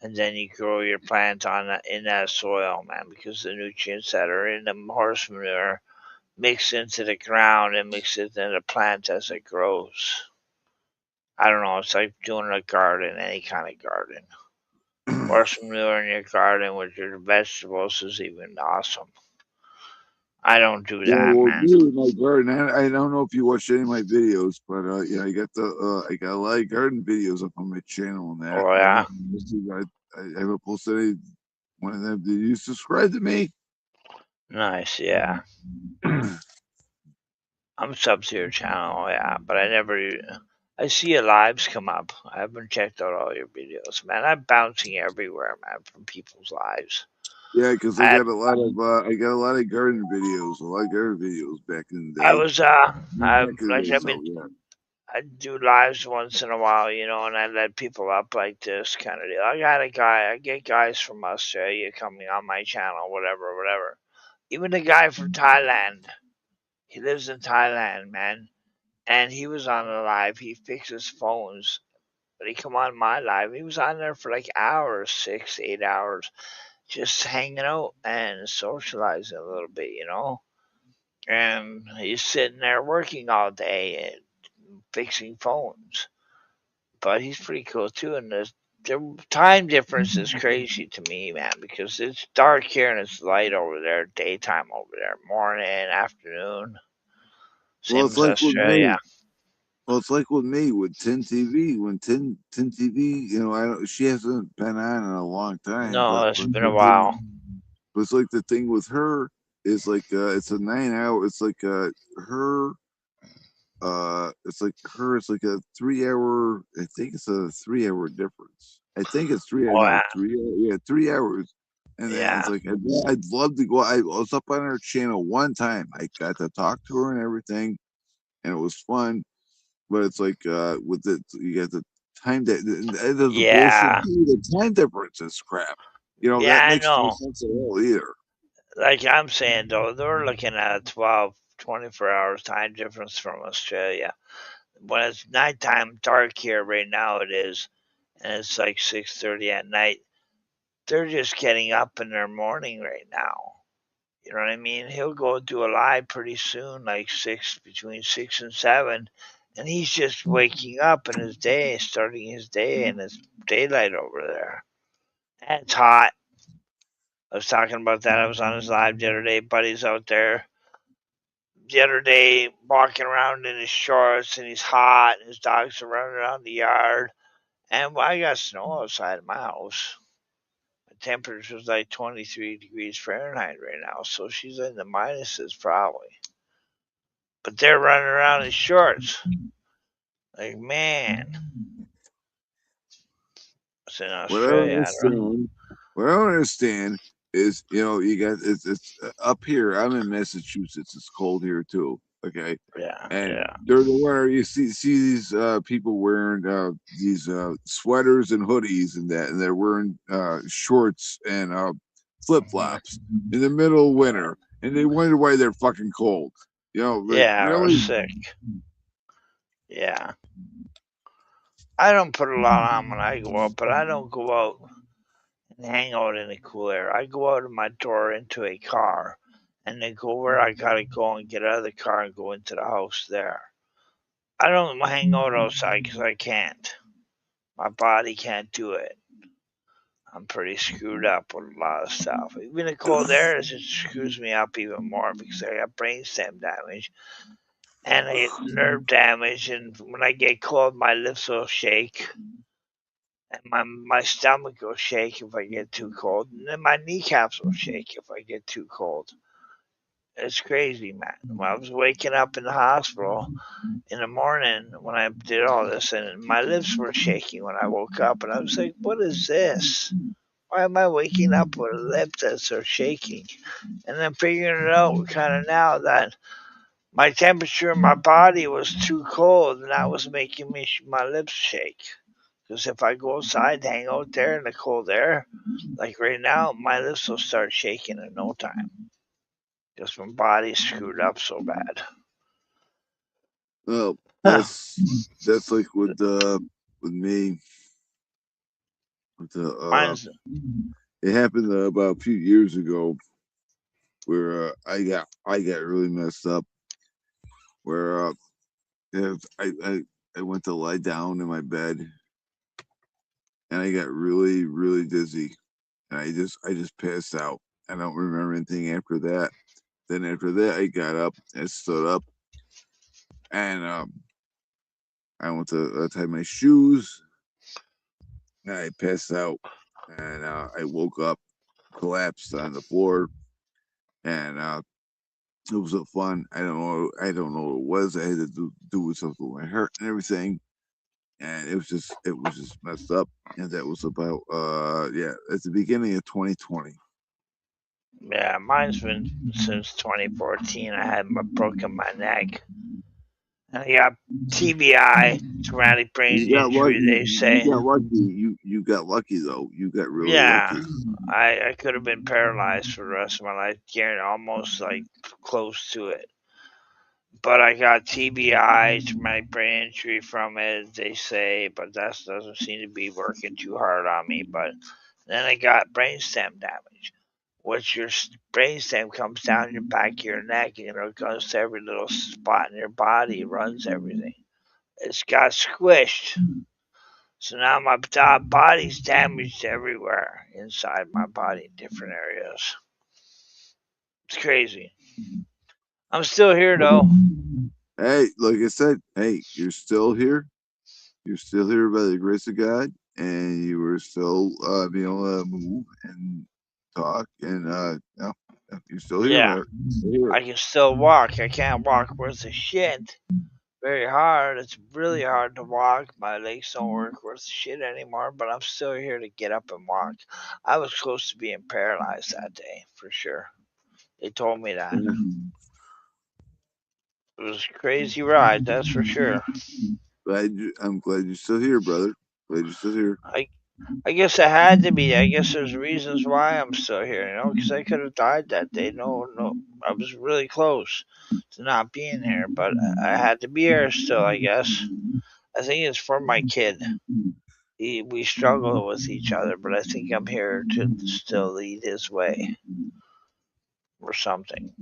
Speaker 2: and then you grow your plant on in that soil, man. Because the nutrients that are in the horse manure mix into the ground and mix it in the plant as it grows. I don't know. It's like doing a garden, any kind of garden. Horse manure in your garden with your vegetables is even awesome. I don't do
Speaker 1: Yeah,
Speaker 2: that,
Speaker 1: well,
Speaker 2: man.
Speaker 1: me with my garden, I don't know if you watch any of my videos, but yeah, I got a lot of garden videos up on my channel and that.
Speaker 2: Oh
Speaker 1: I
Speaker 2: yeah,
Speaker 1: haven't I haven't posted any one of them. Did you subscribe to me?
Speaker 2: nice. Yeah, I'm sub to your channel. Yeah, but I never. I see your lives come up. I haven't checked out all your videos, man. I'm bouncing everywhere, man, from people's lives.
Speaker 1: Yeah, because
Speaker 2: I
Speaker 1: I got a lot of garden videos, a lot of garden videos back in the
Speaker 2: I
Speaker 1: day.
Speaker 2: was I
Speaker 1: Back in the
Speaker 2: like
Speaker 1: day,
Speaker 2: I've
Speaker 1: so
Speaker 2: been
Speaker 1: yeah.
Speaker 2: I do lives once in a while, and I let people up like this kind of deal. I get guys from Australia coming on my channel, whatever, whatever. Even the guy from Thailand, he lives in Thailand, man, and he was on the live. He fixes phones, but he come on my live. He was on there for like hours, 6, 8 hours, just hanging out and socializing a little bit. And he's sitting there working all day and fixing phones. But he's pretty cool too. And the time difference is crazy to me, man, because it's dark here and it's light over there, daytime over there, morning, afternoon,
Speaker 1: Well,
Speaker 2: same
Speaker 1: it's
Speaker 2: as
Speaker 1: like with
Speaker 2: Australia.
Speaker 1: me. Well, it's like with me with 10 TV. When 10 TV, I don't. She hasn't been on in a long time,
Speaker 2: No, it's
Speaker 1: but
Speaker 2: been a while.
Speaker 1: it's like the thing with her is like it's a 9 hour. It's like her it's like her. It's like a 3 hour. I think it's a 3 hour difference. I think it's
Speaker 2: Oh,
Speaker 1: no 3 yeah 3 hours. And then it's
Speaker 2: yeah,
Speaker 1: like I'd love to go. I was up on her channel one time. I got to talk to her and everything, and it was fun. But it's like with it, you got the time that the bullshit.
Speaker 2: yeah,
Speaker 1: The time difference is crap.
Speaker 2: yeah.
Speaker 1: That
Speaker 2: I
Speaker 1: makes no
Speaker 2: know.
Speaker 1: sense at all either.
Speaker 2: Like I'm saying though, they're looking at a 12, 24 hours time difference from Australia. When it's nighttime, dark here right now, it is, and it's like 6:30 at night. They're just getting up in their morning right now. You know what I mean? He'll go do a live pretty soon, like between 6 and 7, and he's just waking up in his day, starting his day, and it's daylight over there. And it's hot. I was talking about that. I was on his live the other day. Buddy's out there the other day walking around in his shorts, and he's hot, and his dogs are running around the yard. And I got snow outside of my house. The temperature is like 23 degrees Fahrenheit right now, so she's in the minuses probably. But they're running around in shorts. Like, man, it's in
Speaker 1: What I don't
Speaker 2: Australia. I don't know.
Speaker 1: understand, what I don't understand is, you got it's up here. I'm in Massachusetts. It's cold here too. Okay,
Speaker 2: Yeah,
Speaker 1: and
Speaker 2: yeah,
Speaker 1: during the winter, you see these people wearing these sweaters and hoodies and that, and they're wearing shorts and flip
Speaker 2: hmm
Speaker 1: flops in the middle of winter, and they wonder why they're fucking cold. Like
Speaker 2: yeah, or
Speaker 1: really.
Speaker 2: sick. Yeah, I don't put a lot on when I go out, but I don't go out and hang out in the cool air. I go out of my door into a car, and then go where I gotta go and get out of the car and go into the house there. I don't hang out outside because I can't. My body can't do it. I'm pretty screwed up with a lot of stuff. Even the cold air just screws me up even more because I got brainstem damage and I get nerve damage. And when I get cold, my lips will shake and my stomach will shake if I get too cold, and then my kneecaps will shake if I get too cold. It's crazy, man. When I was waking up in the hospital in the morning when I did all this, and my lips were shaking when I woke up, and I was like, "What is this? Why am I waking up with lips that are shaking?" And then figuring it out kind of now that my temperature in my body was too cold, and that was making my lips shake. Because if I go outside, hang out there in the cold air, like right now, my lips will start shaking in no time. Because my body's screwed up so bad.
Speaker 1: Well,
Speaker 2: Huh.
Speaker 1: that's like with me with the
Speaker 2: Mine's
Speaker 1: it happened about a few years ago where I got really messed up where if I went to lie down in my bed and I got really dizzy and I just passed out. I don't remember anything after that. Then after that I got up and stood up and I went to tie my shoes and I passed out and I woke up, collapsed on the floor, and it was a fun. I don't know what it was. I had to do with something with my heart and everything, and it was just messed up. And that was about yeah, at the beginning of 2020.
Speaker 2: Yeah, mine's been since 2014. I had broken my neck, and I got TBI, traumatic brain
Speaker 1: You got
Speaker 2: injury.
Speaker 1: lucky.
Speaker 2: They
Speaker 1: You
Speaker 2: say,
Speaker 1: got lucky. You got lucky though. You got really
Speaker 2: yeah,
Speaker 1: lucky.
Speaker 2: I could have been paralyzed for the rest of my life, almost like close to it. But I got TBI, traumatic brain injury from it. They say, but that doesn't seem to be working too hard on me. But then I got brainstem damage, which your brainstem comes down your back of your neck and it goes to every little spot in your body, runs everything. It's got squished. So now my body's damaged everywhere inside my body in different areas. It's crazy. I'm still here though.
Speaker 1: Hey, like I said, hey, you're still here. You're still here by the grace of God, and you were still being able to move and talk, and yeah, yeah, you're still here,
Speaker 2: Yeah,
Speaker 1: man. Still here.
Speaker 2: I can still walk. I can't walk worth a shit. Very hard. It's really hard to walk. My legs don't work worth shit anymore, but I'm still here to get up and walk. I was close to being paralyzed that day, for sure. They told me that.
Speaker 1: Yeah.
Speaker 2: It was a crazy ride, that's for sure.
Speaker 1: I'm glad you're still here, brother. Glad you're still here.
Speaker 2: I I guess it had to be. I guess there's reasons why I'm still here, because I could have died that day. No, no, I was really close to not being here, but I had to be here still, I guess. I think it's for my kid. We struggle with each other, but I think I'm here to still lead his way or something.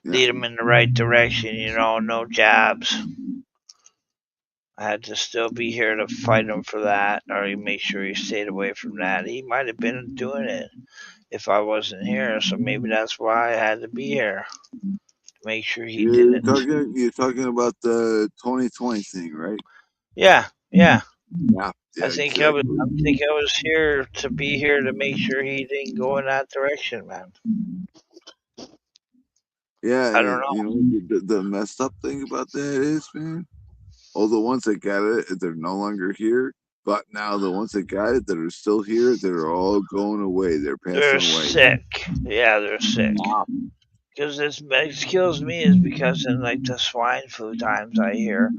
Speaker 1: Yeah,
Speaker 2: Lead him in the right direction, no jabs. I had to still be here to fight him for that, or make sure he stayed away from that. He might have been doing it if I wasn't here, so maybe that's why I had to be here to make sure he
Speaker 1: you're
Speaker 2: didn't.
Speaker 1: talking about the 2020 thing, right?
Speaker 2: Yeah, yeah.
Speaker 1: Yeah,
Speaker 2: I
Speaker 1: yeah,
Speaker 2: think I was.
Speaker 1: exactly.
Speaker 2: I think I was here to be here to make sure he didn't go in that direction, man.
Speaker 1: Yeah,
Speaker 2: I don't
Speaker 1: and
Speaker 2: know.
Speaker 1: the messed up thing about that is, man, all the ones that got it, they're no longer here. But now the ones that got it that are still here, they're all going away. They're passing
Speaker 2: They're
Speaker 1: away.
Speaker 2: sick. Yeah, they're sick. Because it kills me is because in like the swine flu times I hear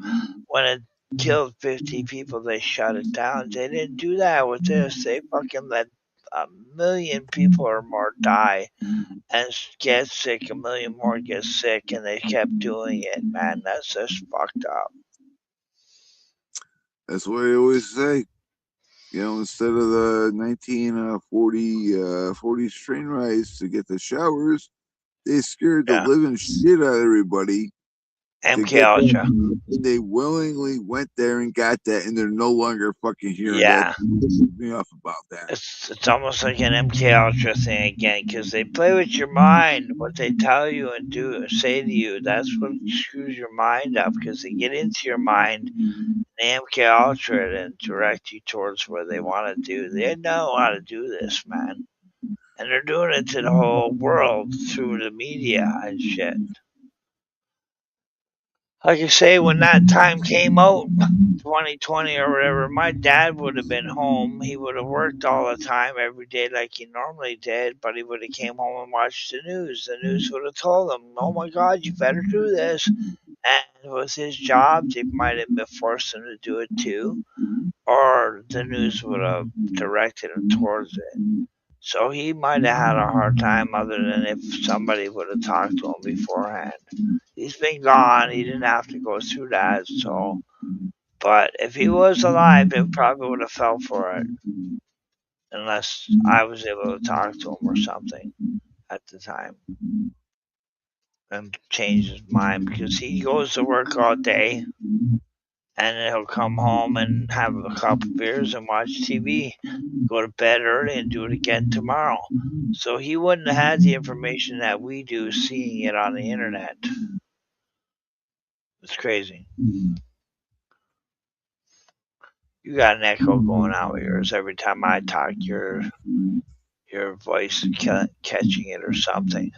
Speaker 2: when it killed 50 people they shut it down. They didn't do that with this. They fucking let a million people or more die and get sick. A million more get sick, and they kept doing it. Man, that's just fucked up.
Speaker 1: That's what I always say. Instead of the 1940 train rides to get the showers, they scared the
Speaker 2: Yeah,
Speaker 1: living shit out of everybody to
Speaker 2: MK
Speaker 1: get that.
Speaker 2: Ultra.
Speaker 1: And they willingly went there and got that, and they're no longer fucking hearing that.
Speaker 2: Yeah,
Speaker 1: Pisses me off about that.
Speaker 2: it's almost like an MK Ultra thing again because they play with your mind. What they tell you and do say to you, that's what screws your mind up because they get into your mind. They MK Ultra it and direct you towards where they want to do. They know how to do this, man. And they're doing it to the whole world through the media and shit. Like I say, when that time came out, 2020 or whatever, my dad would have been home. He would have worked all the time every day like he normally did, but he would have came home and watched the news. The news would have told him, "Oh my God, you better do this." And with his job, they might have been forced him to do it too, or the news would have directed him towards it. So he might have had a hard time, other than if somebody would have talked to him beforehand. He's been gone. He didn't have to go through that. So, but if he was alive, he probably would have fell for it, unless I was able to talk to him or something at the time and change his mind, because he goes to work all day and then he'll come home and have a couple beers and watch TV, go to bed early and do it again tomorrow. So he wouldn't have had the information that we do, seeing it on the internet. It's crazy. You got an echo going on with yours. Every time I talk, your voice catching it or something,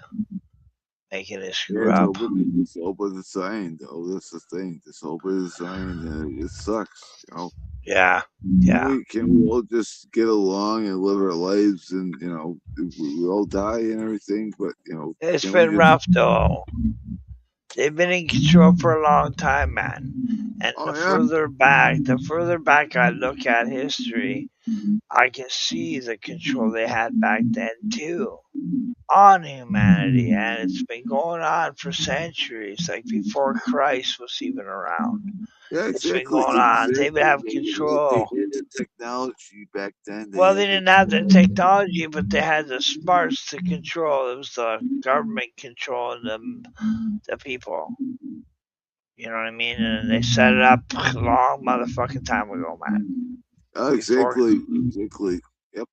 Speaker 2: making it
Speaker 1: Yeah,
Speaker 2: screw up.
Speaker 1: it's over the sign, though. That's the thing. It's over the sign, and it sucks.
Speaker 2: Yeah, yeah.
Speaker 1: Can we all just get along and live our lives, and we all die and everything? But
Speaker 2: It's
Speaker 1: can we
Speaker 2: been
Speaker 1: just?
Speaker 2: rough though. They've been in control for a long time, man. And
Speaker 1: Oh yeah,
Speaker 2: the further back I look at history, I can see the control they had back then too on humanity, and it's been going on for centuries, like before Christ was even around.
Speaker 1: yeah,
Speaker 2: It's been
Speaker 1: exactly,
Speaker 2: going on. They would
Speaker 1: exactly.
Speaker 2: have
Speaker 1: They
Speaker 2: control.
Speaker 1: had the technology back then. They
Speaker 2: Well,
Speaker 1: had
Speaker 2: they
Speaker 1: the
Speaker 2: didn't have the technology, but they had the smarts to control. It was the government controlling the people. You know what I mean? And they set it up a long motherfucking time ago, man.
Speaker 1: oh,
Speaker 2: Before,
Speaker 1: exactly. Yep,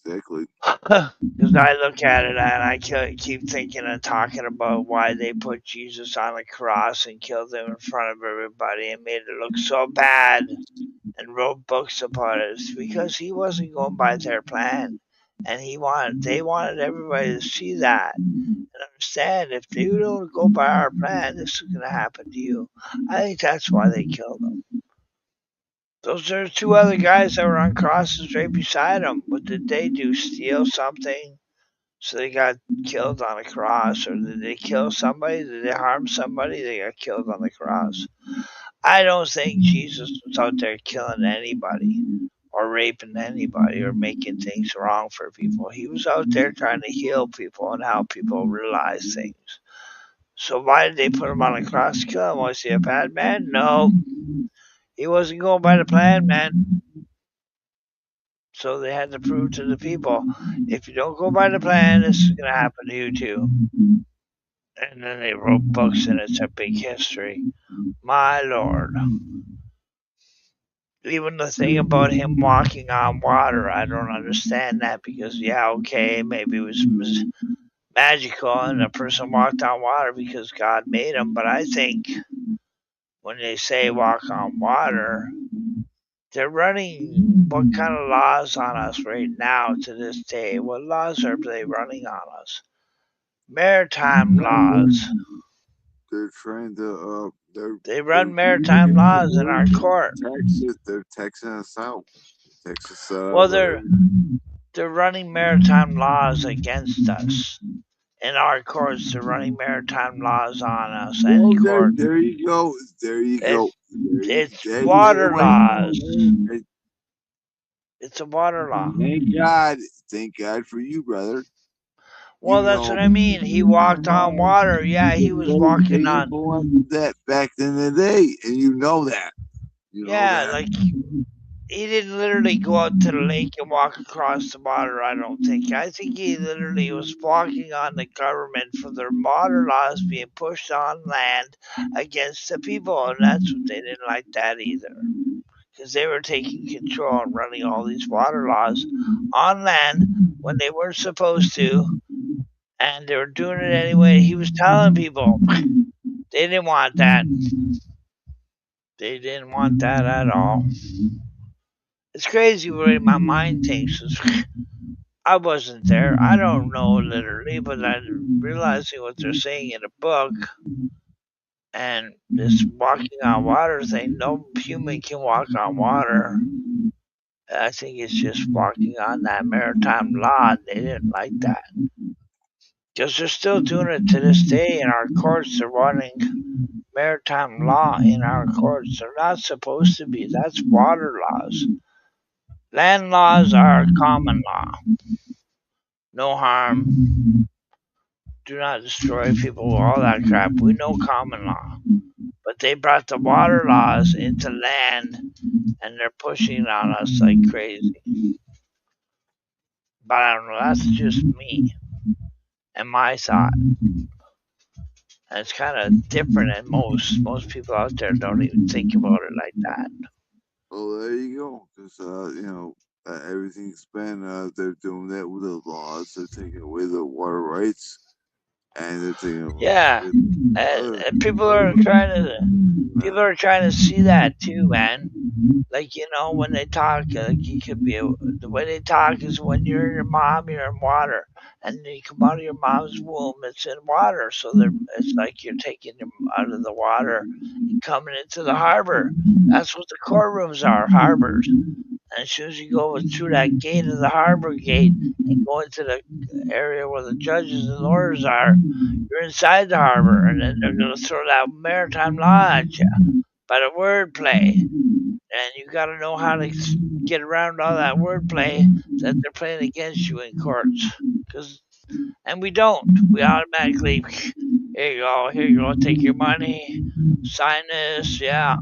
Speaker 1: exactly.
Speaker 2: because I look at it and I keep thinking and talking about why they put Jesus on a cross and killed him in front of everybody and made it look so bad and wrote books about it. It's because he wasn't going by their plan, and they wanted everybody to see that and understand, if you don't go by our plan, this is going to happen to you. I think that's why they killed him. Those are two other guys that were on crosses right beside him. What did they do? Steal something? So they got killed on a cross? Or did they kill somebody? Did they harm somebody? They got killed on the cross. I don't think Jesus was out there killing anybody or raping anybody or making things wrong for people. He was out there trying to heal people and help people realize things. So why did they put him on a cross to kill him? Was he a bad man? No. He wasn't going by the plan, man. So they had to prove to the people, if you don't go by the plan, this is going to happen to you too. And then they wrote books, and it's a big history. My lord. Even the thing about him walking on water, I don't understand that, because, yeah, okay, maybe it was magical and a person walked on water because God made him, but I think when they say walk on water, they're running what kind of laws on us right now to this day? What laws are they running on us? Maritime laws.
Speaker 1: They're trying to
Speaker 2: They
Speaker 1: they're
Speaker 2: run maritime laws in our court.
Speaker 1: Texas. They're taxing us out. Texas
Speaker 2: Well,
Speaker 1: whatever.
Speaker 2: they're running maritime laws against us. In our courts, they're running maritime laws on us. Any
Speaker 1: Well,
Speaker 2: court.
Speaker 1: there you go. There you go.
Speaker 2: It's it's water laws. It's a water law.
Speaker 1: Thank God. Thank God for you, brother.
Speaker 2: Well,
Speaker 1: You
Speaker 2: that's
Speaker 1: know,
Speaker 2: what I mean. He walked on water. Yeah, he was walking
Speaker 1: they
Speaker 2: on.
Speaker 1: implemented that back in the day, and you know that. You know
Speaker 2: Yeah,
Speaker 1: that.
Speaker 2: like, he didn't literally go out to the lake and walk across the water, I don't think. I think he literally was walking on the government for their water laws being pushed on land against the people, and that's what they didn't like that either. Because they were taking control and running all these water laws on land when they weren't supposed to, and they were doing it anyway. He was telling people they didn't want that. They didn't want that at all. It's crazy the way my mind thinks. I wasn't there. I don't know literally, but I'm realizing what they're saying in a book. And this walking on water thing, no human can walk on water. I think it's just walking on that maritime law. They didn't like that. Because they're still doing it to this day in our courts. They're running maritime law in our courts. They're not supposed to be. That's water laws. Land laws are common law. No harm. Do not destroy people. All that crap. We know common law. But they brought the water laws into land and they're pushing on us like crazy. But I don't know. That's just me and my thought. And it's kind of different than most. Most people out there don't even think about it like that.
Speaker 1: Oh, there you go. Because everything's been they're doing that with the laws. They're taking away the water rights, and they're taking
Speaker 2: Yeah,
Speaker 1: away
Speaker 2: and
Speaker 1: man.
Speaker 2: people are trying to see that too, man. Like when they talk, like you could be the way they talk is when you're in your mom, you're in water, and then you come out of your mom's womb, it's in water. So it's like you're taking them out of the water and coming into the harbor. That's what the courtrooms are, harbors. And as soon as you go through that gate of the harbor gate and go into the area where the judges and lawyers are, you're inside the harbor, and then they're going to throw that maritime law at you by the wordplay. And you got to know how to get around all that wordplay that they're playing against you in courts. And we don't. We automatically, here you go, take your money, sign this, yeah.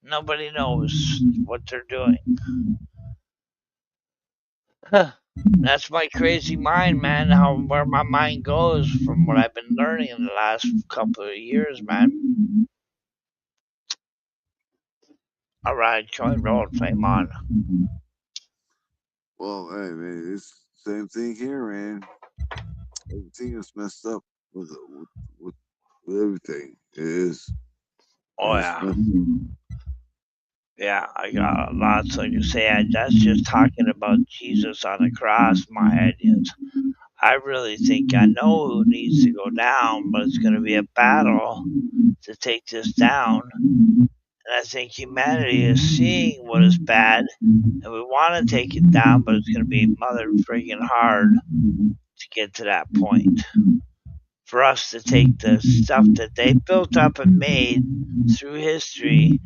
Speaker 2: Nobody knows what they're doing. That's my crazy mind, man. Where my mind goes from what I've been learning in the last couple of years, man. All right, join roll, flame on.
Speaker 1: Well, hey man, it's the same thing here, man. Everything is messed up with, with everything. It is.
Speaker 2: Oh
Speaker 1: It's
Speaker 2: yeah,
Speaker 1: messed up.
Speaker 2: yeah. I got lots. Like you say, that's just talking about Jesus on the cross. My head is. I really think I know who needs to go down, but it's going to be a battle to take this down. And I think humanity is seeing what is bad, and we want to take it down, but it's going to be mother friggin' hard to get to that point. For us to take the stuff that they built up and made through history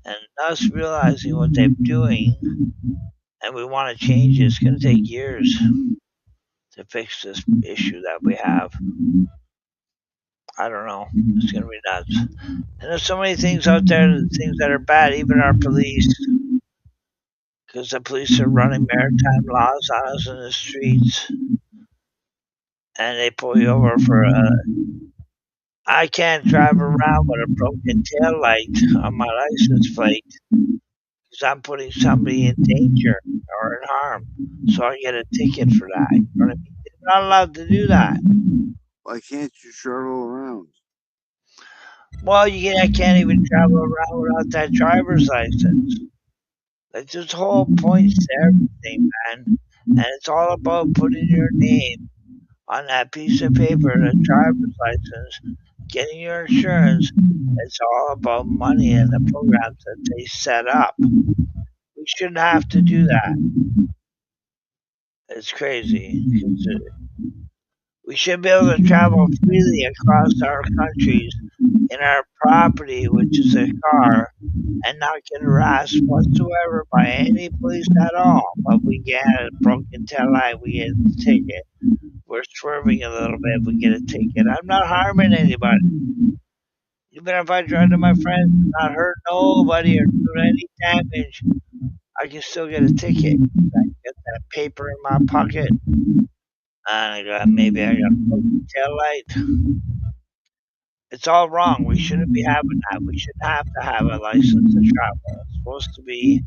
Speaker 2: and us realizing what they're doing and we want to change it, it's going to take years to fix this issue that we have. I don't know. It's going to be nuts. And there's so many things out there, things that are bad, even our police. Because the police are running maritime laws on us in the streets. And they pull you over for a. I can't drive around with a broken tail light on my license plate because I'm putting somebody in danger or in harm. So I get a ticket for that. You know what I mean? They're not allowed to do that.
Speaker 1: Why can't you travel around?
Speaker 2: Well, I can't even travel around without that driver's license. Like, there's whole points to everything, man. And it's all about putting your name on that piece of paper, the driver's license, getting your insurance. It's all about money and the programs that they set up. We shouldn't have to do that. It's crazy. We should be able to travel freely across our countries in our property, which is a car, and not get harassed whatsoever by any police at all. But we get a broken tail light, we get a ticket. We're swerving a little bit, we get a ticket. I'm not harming anybody. Even if I drive to my friends and not hurt nobody or do any damage, I can still get a ticket. I get that paper in my pocket, and maybe I got a broken tail light. It's all wrong. We shouldn't be having that. We shouldn't have to have a license to travel. It's supposed to be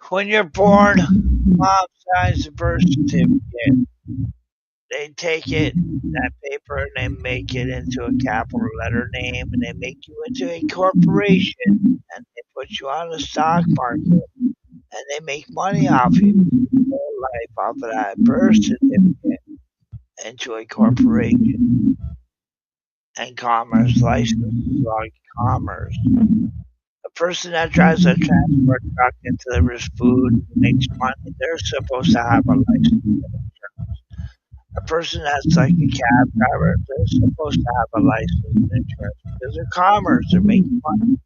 Speaker 2: when you're born, mom signs the birth certificate. They take that paper, and they make it into a capital letter name, and they make you into a corporation, and they put you on the stock market, and they make money off you. life off of that birth certificate into a corporation and commerce licenses like commerce. A person that drives a transport truck and delivers food and makes money, they're supposed to have a license. A person that's like a cab driver, they're supposed to have a license and insurance because they're commerce, they're making money.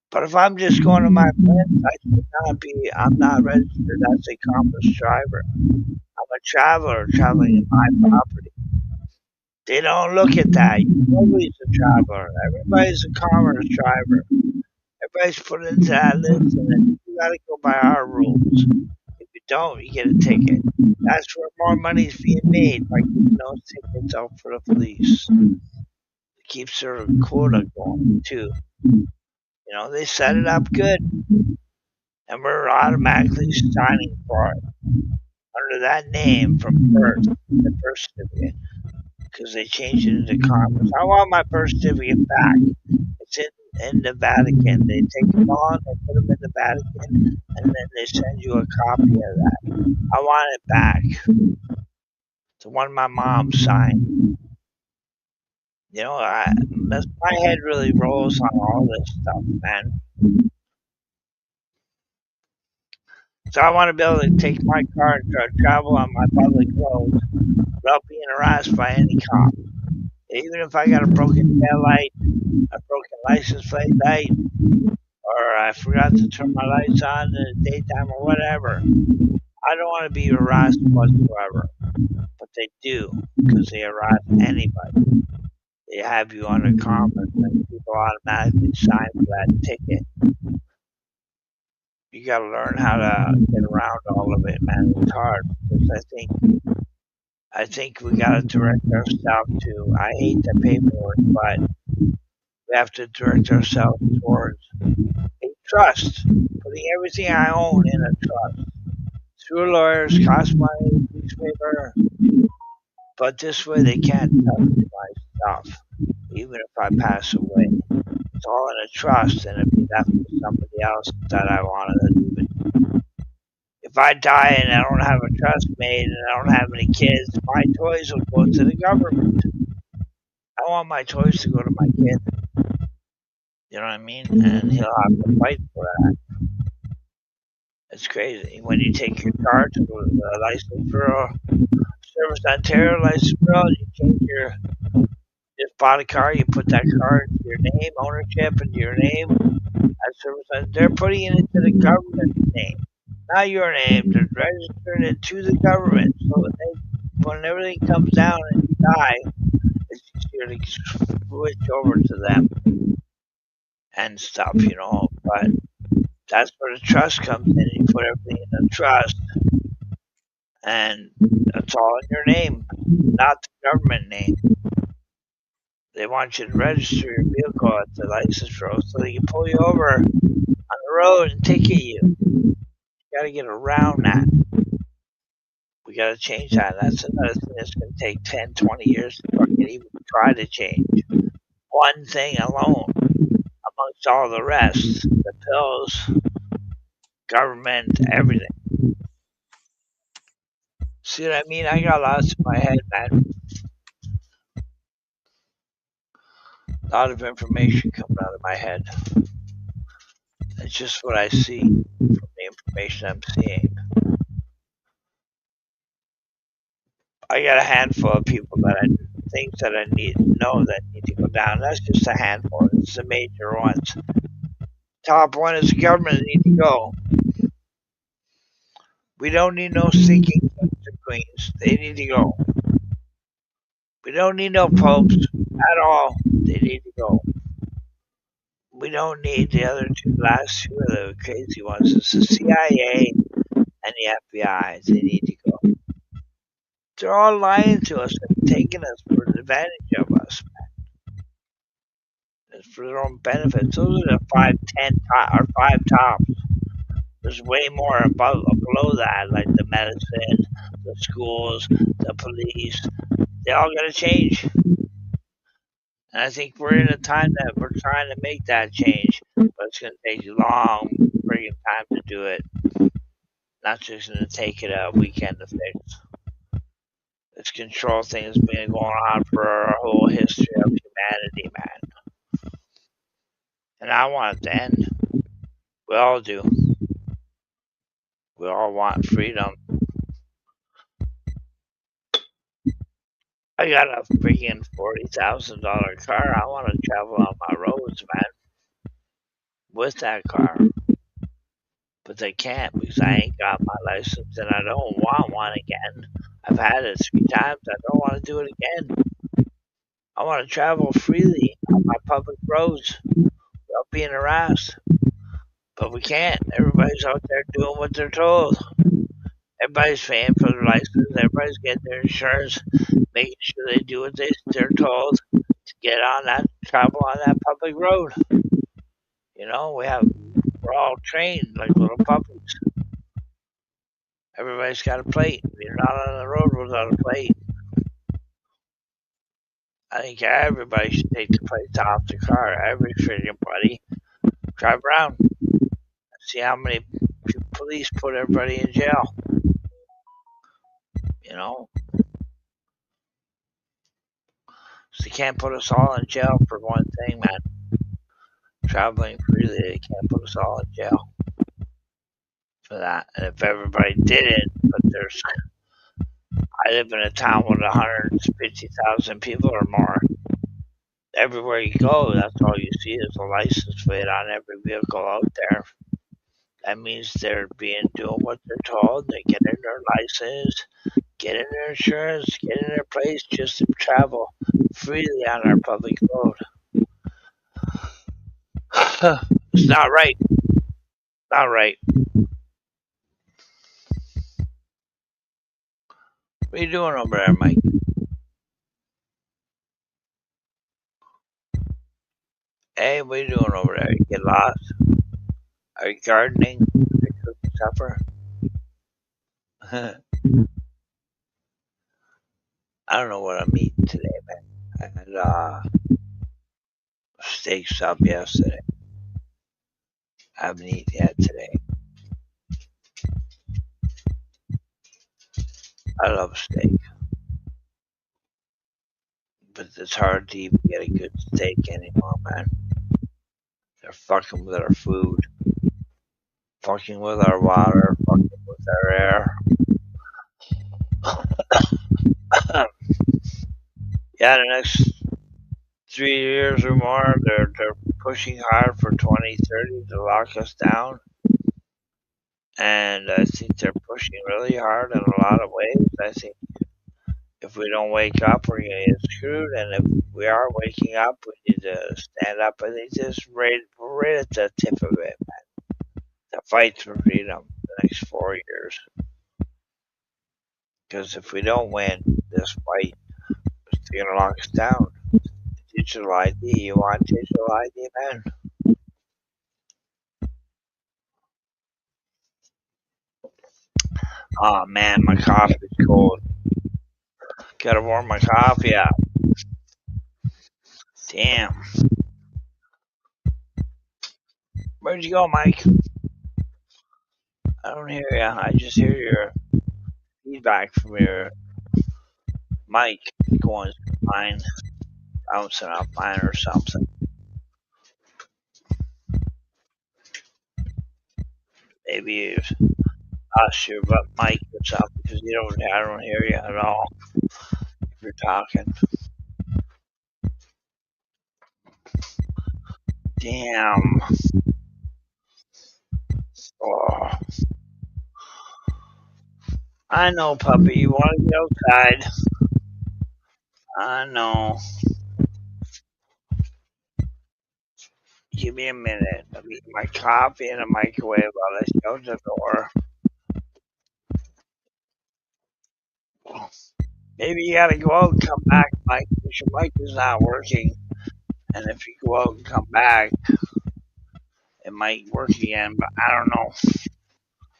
Speaker 2: But if I'm just going to my friends, I should not be. I'm not registered as a commerce driver. I'm a traveler traveling in my property. They don't look at that. Nobody's a traveler. Everybody's a commerce driver. Everybody's put into that list, and then you got to go by our rules. If you don't, you get a ticket. That's where more money is being made by giving those tickets out for the police. It keeps their quota going too. They set it up good, and we're automatically signing for it under that name from birth, the birth certificate, because they changed it into commerce. I want my birth certificate back. It's in the Vatican. They take them on, they put them in the Vatican, and then they send you a copy of that. I want it back. The one my mom signed. My head really rolls on all this stuff, man. So I want to be able to take my car and travel on my public roads without being harassed by any cop. Even if I got a broken tail light, a broken license plate light, or I forgot to turn my lights on in the daytime or whatever. I don't want to be harassed whatsoever. But they do, because they harass anybody. They have you under commerce and people automatically sign for that ticket. You gotta learn how to get around all of it, man. It's hard because I think we gotta direct ourselves to. I hate the paperwork, but we have to direct ourselves towards a trust, putting everything I own in a trust. Through lawyers, cost money, newspaper, but this way they can't touch my stuff, even if I pass away. It's all in a trust, and it'd be left to somebody else that I wanted to do it. If I die and I don't have a trust made and I don't have any kids, my toys will go to the government. I want my toys to go to my kid. You know what I mean? And he'll have to fight for that. It's crazy. When you take your car to the license bureau, Service Ontario license bureau, you change your just bought a car, you put that car into your name, ownership into your name. They're putting it into the government's name, not your name. They're registering it to the government, so that when everything comes down and you die, it's easier to switch over to them and stuff, But that's where the trust comes in. You put everything in the trust, and it's all in your name, not the government name. They want you to register your vehicle at the license bureau so they can pull you over on the road and ticket you. You gotta get around that. We gotta change that. That's another thing that's gonna take 10, 20 years to fucking even try to change. One thing alone, amongst all the rest, the pills, government, everything. See what I mean? I got lots in my head, man. A lot of information coming out of my head. It's just what I see from the information I'm seeing. I got a handful of people things that I need to go down. That's just a handful. It's the major ones. Top one is the government need to go. We don't need no stinking kings and queens. They need to go. We don't need no popes at all. They need to go. We don't need the other last two of the crazy ones. It's the CIA and the FBI. They need to go. They're all lying to us and taking us for advantage of us, man. It's for their own benefits. Those are the 5 tops. There's way more below that, like the medicine, the schools, the police. They all got to change. And I think we're in a time that we're trying to make that change, but it's going to take a long friggin' time to do it. Not just going to take it a weekend to fix. This control thing has been going on for our whole history of humanity, man. And I want it to end. We all do. We all want freedom. I got a freaking $40,000 car. I want to travel on my roads, man, with that car. But they can't because I ain't got my license and I don't want one again. I've had it 3 times. I don't want to do it again. I want to travel freely on my public roads without being harassed. But we can't. Everybody's out there doing what they're told. Everybody's paying for their license. Everybody's getting their insurance, making sure they do what they're told to get on that travel on that public road. You know, we're all trained like little puppies. Everybody's got a plate. You're not on the road without a plate. I think everybody should take the plates off the car. Every freaking buddy. Drive around. See how many police put everybody in jail. You know? So they can't put us all in jail for one thing, man. Traveling freely, they can't put us all in jail for that. And if everybody did it, I live in a town with 150,000 people or more. Everywhere you go, that's all you see is a license plate on every vehicle out there. That means they're doing what they're told. They're getting their license, getting their insurance, getting their plates just to travel freely on our public road. It's not right. Not right. What are you doing over there, Mike? Hey, what are you doing over there? You get lost? Are you gardening? Are you cooking supper? I don't know what I'm eating today, man. I had steak sub yesterday. I haven't eaten yet today. I love steak, but it's hard to even get a good steak anymore, man. They're fucking with our food, fucking with our water, fucking with our air. Yeah, the next 3 years or more, they're pushing hard for 2030 to lock us down, and I think they're pushing really hard in a lot of ways. I think if we don't wake up, we're gonna get screwed, and if we are waking up, we need to stand up. I think we're right at the tip of it, man. The fight for freedom the next 4 years. Because if we don't win this fight, it's gonna lock us down. Digital ID, you want digital ID, man? Oh man, my coffee's cold. Gotta warm my coffee up. Damn. Where'd you go, Mike? I don't hear you. I just hear your feedback from your mic going through mine, bouncing off mine or something. Maybe you lost your mic or something because I don't hear you at all if you're talking. Damn. Oh. I know, puppy. You want to get outside. I know. Give me a minute. I'm eating my coffee in a microwave while I shut the door. Maybe you gotta go out and come back, Mike, because your mic is not working. And if you go out and come back, it might work again, but I don't know.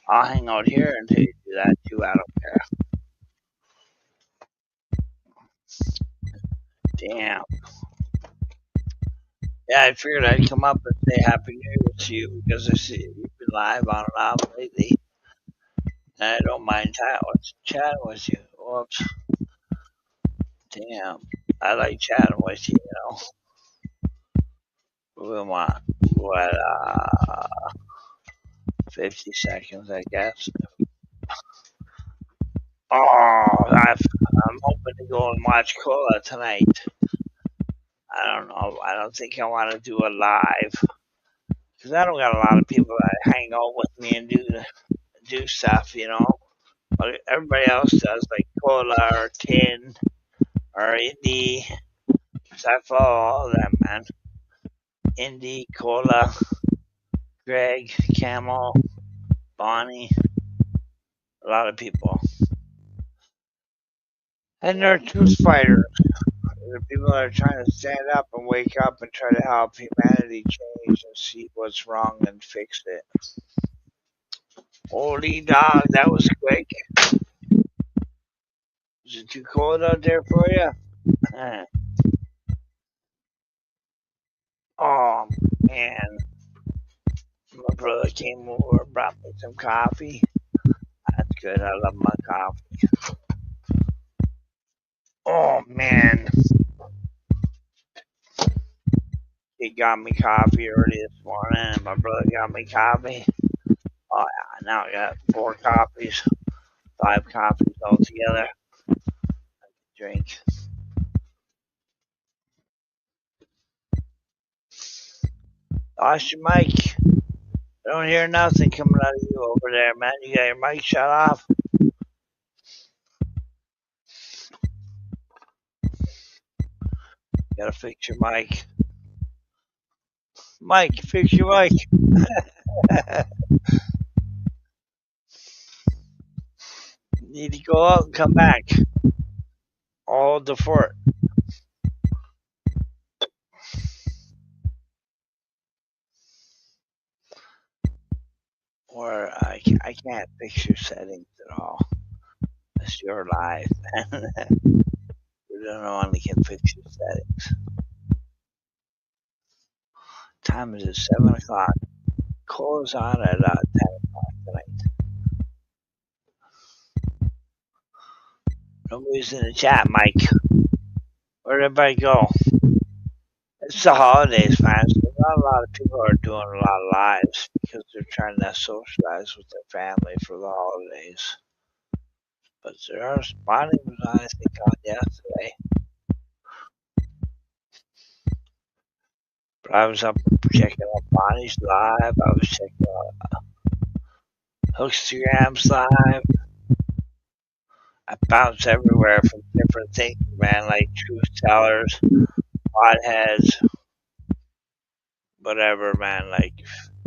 Speaker 2: I'll hang out here until you do that too. I don't care. Damn. Yeah, I figured I'd come up and say Happy New Year to you because I see you've been live on and off lately. And I don't mind chatting with you. Whoops, damn. I like chatting with you. We want what 50 seconds, I guess. I'm hoping to go and watch Cola tonight. I don't know. I don't think I want to do a live because I don't got a lot of people that hang out with me and do stuff. But everybody else does, like Cola or Tin or Indy. So I follow all of them, man. Indy, Cola, Greg, Camel, Bonnie, a lot of people. And they're truth fighters. They're people that are trying to stand up and wake up and try to help humanity change and see what's wrong and fix it. Holy dog, that was quick. Is it too cold out there for you? Oh, man. My brother came over and brought me some coffee. That's good. I love my coffee. Oh, man. He got me coffee early this morning, and my brother got me coffee. Oh, yeah. Now I got 4 coffees, 5 coffees altogether. Drink. Lost your mic. I don't hear nothing coming out of you over there, man. You got your mic shut off. Gotta fix your mic. Mike, fix your mic. Need to go out and come back. Hold the fort. Or I can't fix your settings at all. It's your life. You don't know only can fix your settings. Time is at 7 o'clock. Close on at 10 o'clock tonight. Nobody's in the chat, Mike. Where'd everybody go? It's the holidays, man. So not a lot of people are doing a lot of lives because they're trying to socialize with their family for the holidays. But Bonnie was on, I think, on yesterday. But I was up checking out Bonnie's live. I was checking out Hookstagram's live. I bounce everywhere from different things, man, like truth tellers, potheads, whatever, man, like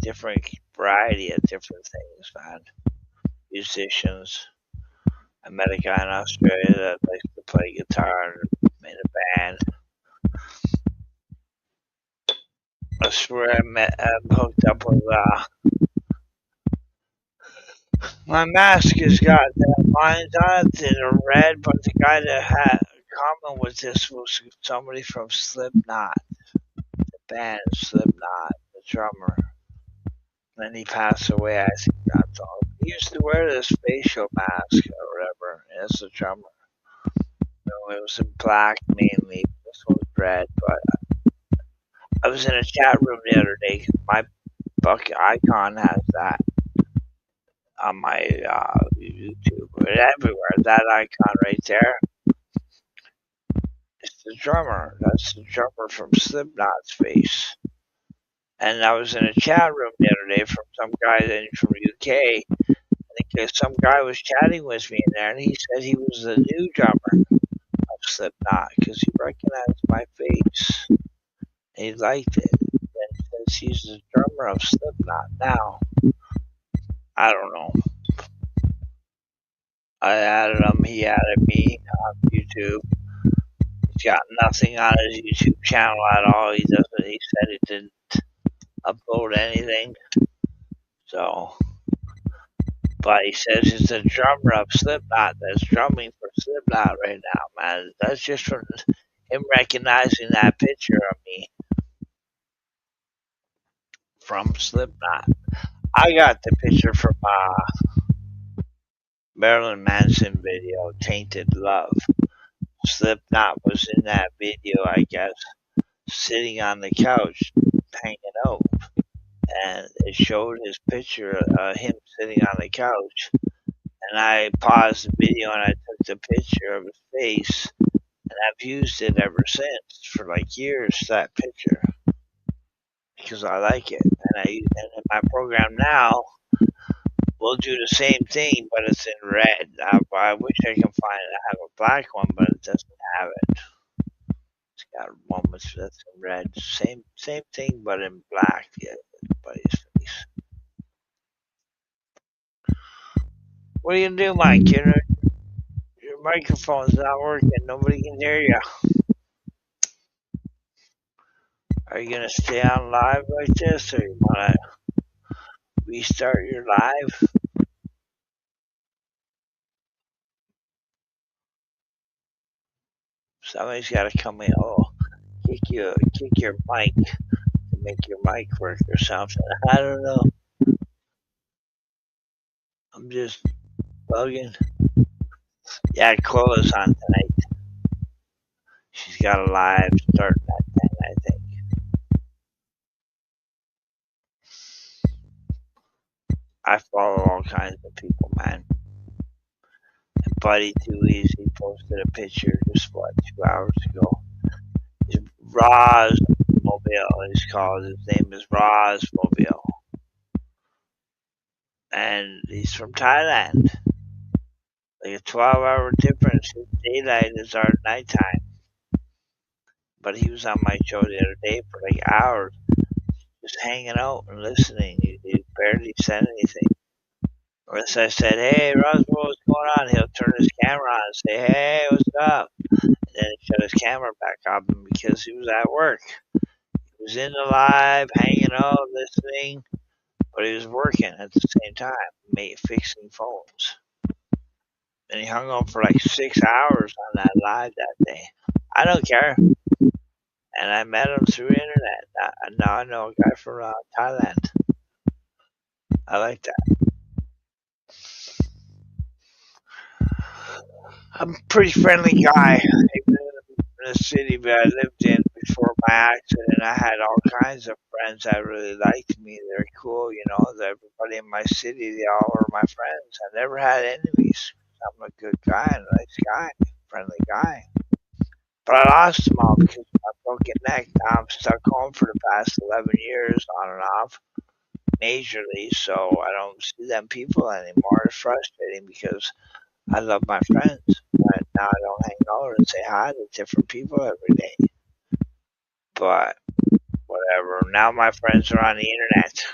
Speaker 2: different variety of different things, man. Musicians. I met a guy in Australia that likes to play guitar in a band. I swear I'm hooked up with my mask has got lines on it that are red, but the guy that had common with this was somebody from Slipknot, the band Slipknot, the drummer. Then he passed away, I think that's all. He used to wear this facial mask or whatever as the drummer. It was in black mainly. This one was red, but I was in a chat room the other day because my bucket icon has that on my YouTube, but everywhere. That icon right there. It's the drummer. That's the drummer from Slipknot's face. And I was in a chat room the other day from some guy from UK. I think some guy was chatting with me in there, and he said he was the new drummer of Slipknot because he recognized my face. He liked it. And since he's the drummer of Slipknot now, I don't know. I added him. He added me on YouTube. He's got nothing on his YouTube channel at all. He doesn't. He said he didn't upload anything. So, but he says he's the drummer of Slipknot that's drumming for Slipknot right now, man. That's just from him recognizing that picture of me from Slipknot. I got the picture from Marilyn Manson video, Tainted Love. Slipknot was in that video, I guess, sitting on the couch, hanging out. And it showed his picture, him sitting on the couch. And I paused the video and I took the picture of his face. And I've used it ever since for like years, that picture. Because I like it. And in my program now, we'll do the same thing, but it's in red. I wish I can have a black one, but it doesn't have it. It's got one that's in red. Same thing, but in black. Yeah, everybody's face. What are you gonna do, Mike? Your microphone's not working. Nobody can hear you. Are you gonna stay on live like this, or you wanna restart your live? Somebody's got to come in. Oh, kick your mic to make your mic work or something. I don't know. I'm just bugging. Yeah, Cola's on tonight. She's got a live starting at 10, I think. I follow all kinds of people, man. And Buddy Too Easy posted a picture just, 2 hours ago. He's Roz Mobile, he's called. His name is Roz Mobile. And he's from Thailand. Like a 12-hour difference. His daylight is our nighttime. But he was on my show the other day for like hours, just hanging out and listening. He barely said anything. Unless I said, "Hey, Roswell, what's going on?" He'll turn his camera on and say, "Hey, what's up?" And then he shut his camera back up because he was at work. He was in the live, hanging out, listening, but he was working at the same time, fixing phones. And he hung on for like 6 hours on that live that day. I don't care. And I met him through the internet. Now I know a guy from Thailand. I like that. I'm a pretty friendly guy. I've been in the city that I lived in before my accident. I had all kinds of friends that really liked me. They're cool, you know. Everybody in my city, they all were my friends. I never had enemies. I'm a good guy, a nice guy, friendly guy. But I lost them all because of my broken neck. Now I'm stuck home for the past 11 years, on and off, majorly. So I don't see them people anymore. It's frustrating because I love my friends. But now I don't hang out and say hi to different people every day. But whatever. Now my friends are on the internet.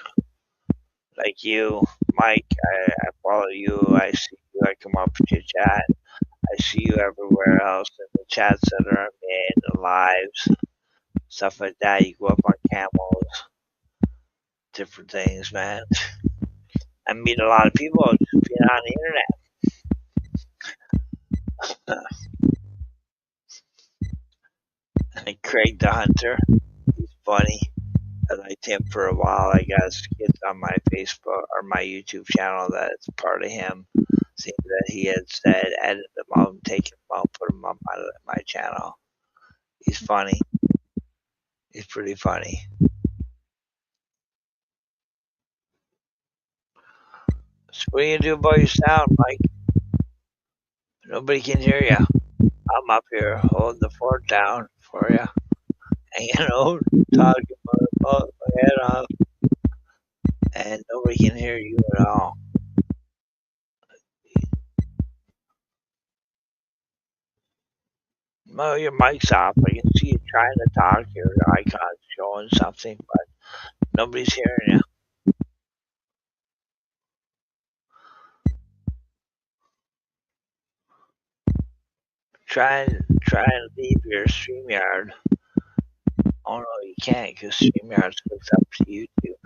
Speaker 2: Like you, Mike. I follow you. I see you. I come up to chat. I see you everywhere else in the chats that are made, the lives, stuff like that. You go up on camels, different things, man. I meet a lot of people just being on the internet. And Craig the Hunter, he's funny. I liked him for a while. I got skits on my Facebook or my YouTube channel that's part of him. Things that he had said, edit them out, take them out, put them on my channel. He's funny. He's pretty funny. So what are you gonna do about your sound, Mike? Nobody can hear you. I'm up here holding the fort down for you. Hanging out, talking about my head off. And nobody can hear you at all. Well, your mic's off. I can see you trying to talk. Your icon's showing something, but nobody's hearing you. Try and leave your StreamYard. Oh no, you can't because StreamYard's hooked up to YouTube.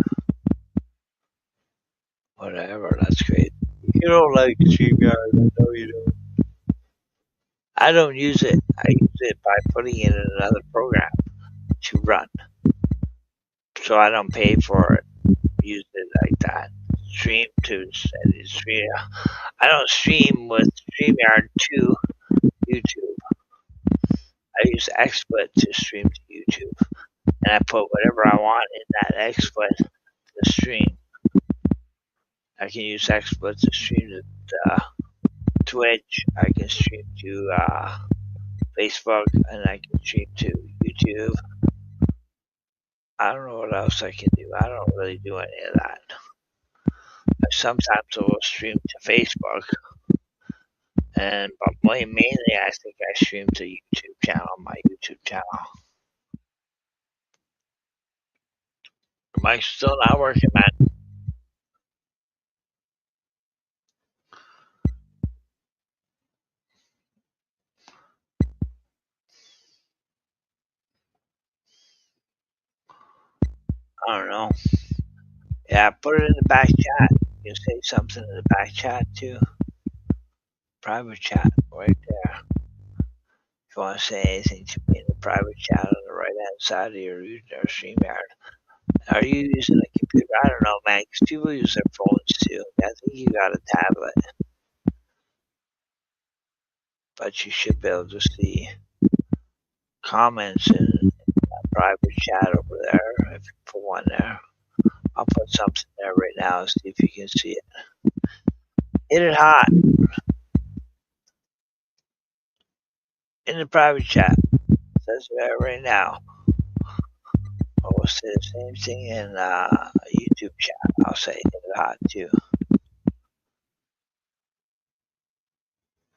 Speaker 2: Whatever, that's great. You don't like StreamYard, I know you don't. I don't use it. I use it by putting it in another program to run. So I don't pay for it. Use it like that. Stream. I don't stream with StreamYard to YouTube. I use XSplit to stream to YouTube, and I put whatever I want in that XSplit to stream. I can use XSplit to stream to Twitch. I can stream to Facebook, and I can stream to YouTube. I don't know what else I can do. I don't really do any of that. Sometimes I will stream to Facebook, but mainly I think I stream to my YouTube channel. Mike's still not working, man. I don't know. Yeah, put it in the back chat. You can say something in the back chat too. Private chat right there. If you want to say anything to me in the private chat on the right hand side of your StreamYard. Are you using a computer? I don't know, man, because people use their phones too. I think you got a tablet. But you should be able to see comments in a private chat over there if you put one there. I'll put something there right now and see if you can see it. Hit it hot in the private chat. It says there right now. We'll say the same thing in YouTube chat. I'll say hit it hot too.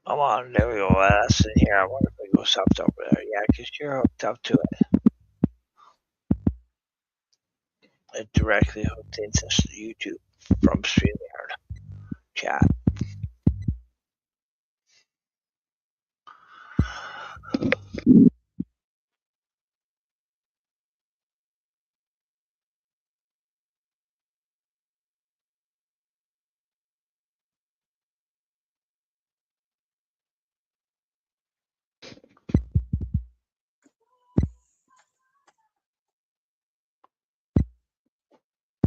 Speaker 2: Come on, there we go. That's in here. I wonder if it goes up over there. Yeah, because you're hooked up to it. It directly hooked into YouTube from StreamYard chat.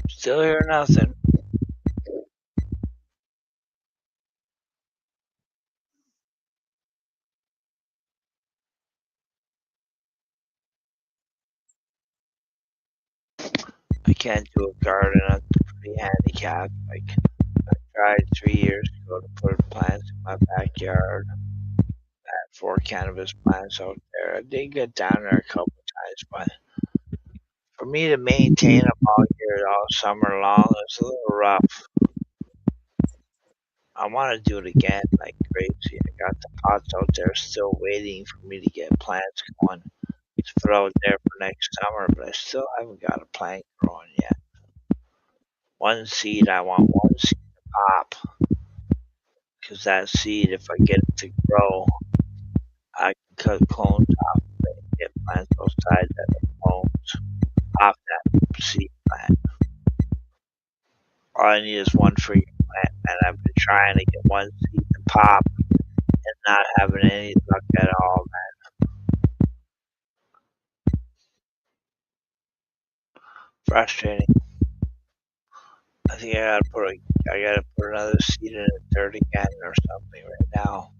Speaker 2: Still hear nothing. I can't do a garden. I'm pretty handicapped. Like, I tried 3 years ago to put plants in my backyard. I had 4 cannabis plants out there. I did get down there a couple times, but for me to maintain them all year, all summer long, it's a little rough. I want to do it again like crazy. I got the pots out there still waiting for me to get plants going to put out there for next summer, but I still haven't got a plant growing yet. One seed, I want one seed to pop, because that seed, if I get it to grow, I can cut clones off of it and get plants outside that are clones off that seed plant. All I need is one freaking plant, and I've been trying to get one seed to pop and not having any luck at all, man. Frustrating. I think I gotta put another seed in the dirt again or something right now.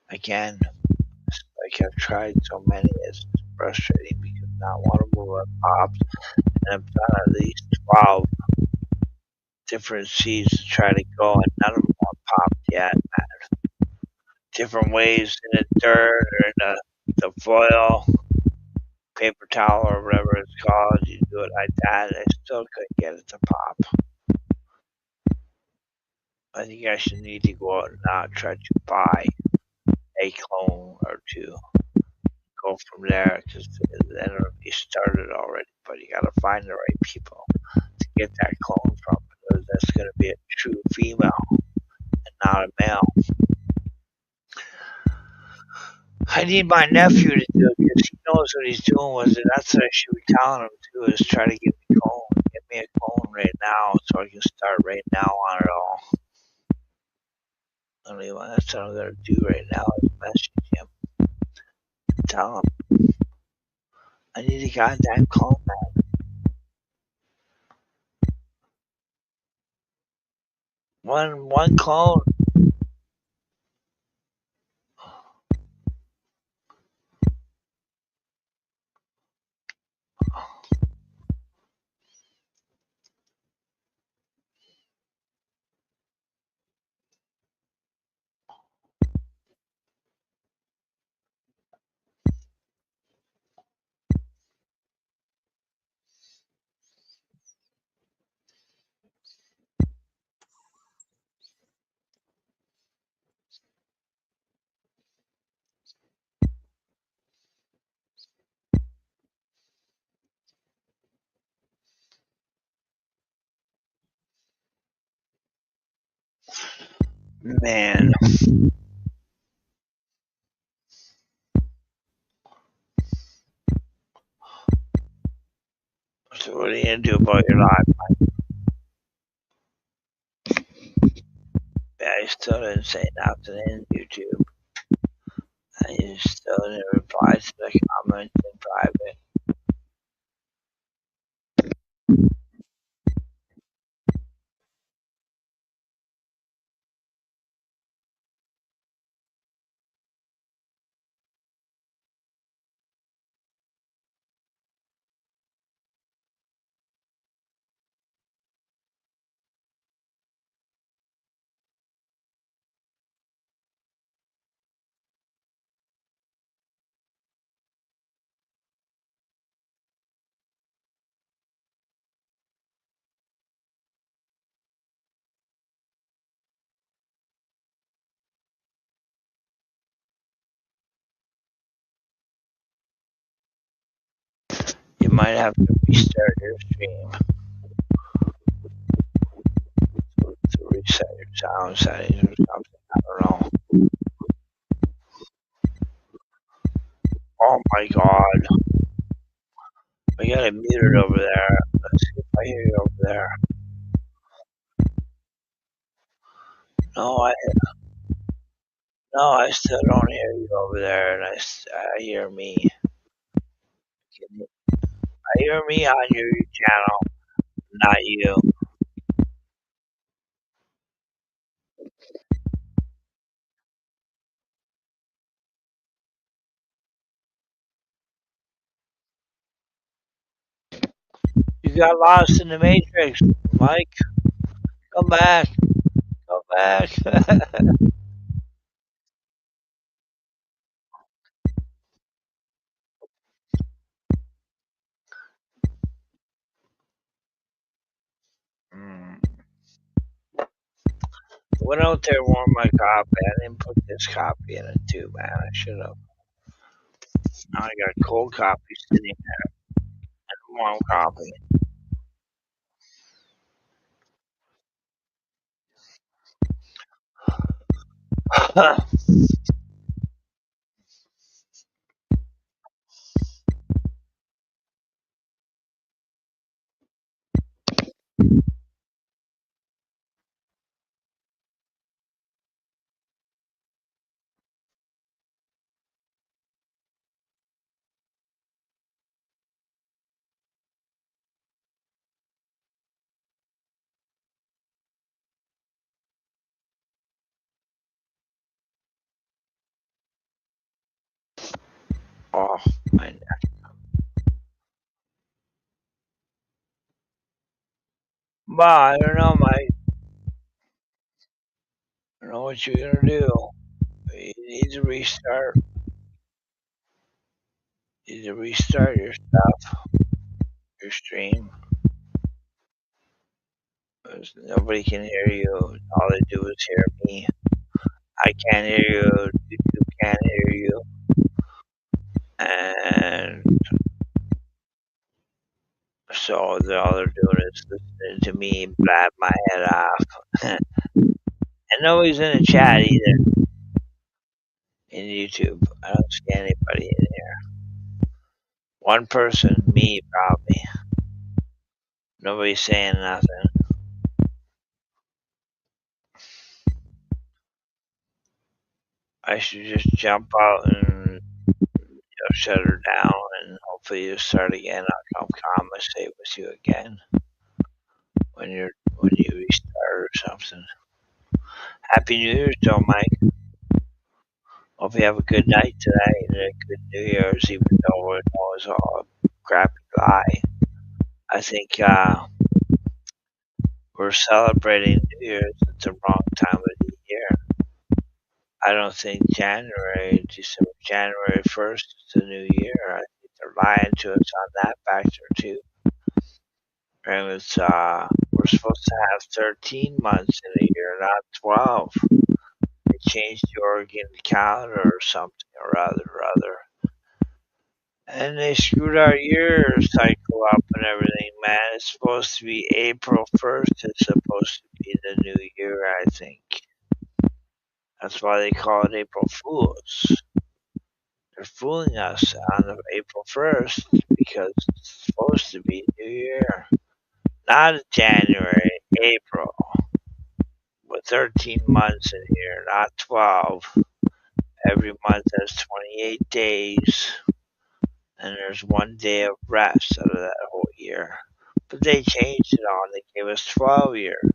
Speaker 2: Again, like I've tried so many, it's frustrating because not one of them have popped, and I've done at least 12 different seeds to try to go, and none of them have popped yet. Different ways in the dirt or in the foil, paper towel or whatever it's called, you do it like that, and I still couldn't get it to pop. I think I should need to go out and now try to buy a clone or two. Go from there because the enemy started already, but you gotta find the right people to get that clone from because that's gonna be a true female and not a male. I need my nephew to do it because he knows what he's doing with it. That's what I should be telling him to is try to get me clone. Get me a clone right now so I can start right now on it all. That's what I'm gonna do right now is message him. Tell him I need a goddamn clone, man. One clone. Man, so what are you gonna do about your life? I still didn't say nothing in YouTube. I just still didn't reply to the comments in private. You might have to restart your stream to reset your sound settings or something. I don't know. Oh my god. I got it muted over there. Let's see if I hear you over there. No, I still don't hear you over there, and I hear me. I hear me on your channel, not you. You got lost in the Matrix, Mike. Come back. Come back. Mm. Went out there, warm my copy. I didn't put this copy in it too, man. I should have. Now I got cold copies sitting there and warm copy. Oh, my neck. But I don't know, Mike. I don't know what you're gonna do. You need to restart. You need to restart your stuff, your stream. 'Cause nobody can hear you. All they do is hear me. I can't hear you. YouTube can't hear you. And so all they're doing is listening to me blab my head off. And nobody's in the chat either in YouTube. I don't see anybody in here. One person, me probably. Nobody's saying nothing. I should just jump out and shut her down and hopefully you start again. I'll come conversate with you again when you restart or something. Happy New Year's, Joe Mike. Hope you have a good night today and a good New Year's, even though it was all a crappy lie. I think we're celebrating New Year's at the wrong time of the year. I don't think January 1st is the new year. I think they're lying to us on that factor too. And we're supposed to have 13 months in a year, not 12. They changed the Oregon calendar or something or other. And they screwed our year cycle up and everything, man. It's supposed to be April 1st. It's supposed to be the new year, I think. That's why they call it April Fools. They're fooling us on April 1st because it's supposed to be New Year. Not January, April. With 13 months in here, not 12. Every month has 28 days, and there's one day of rest out of that whole year. But they changed it all. They gave us 12 years,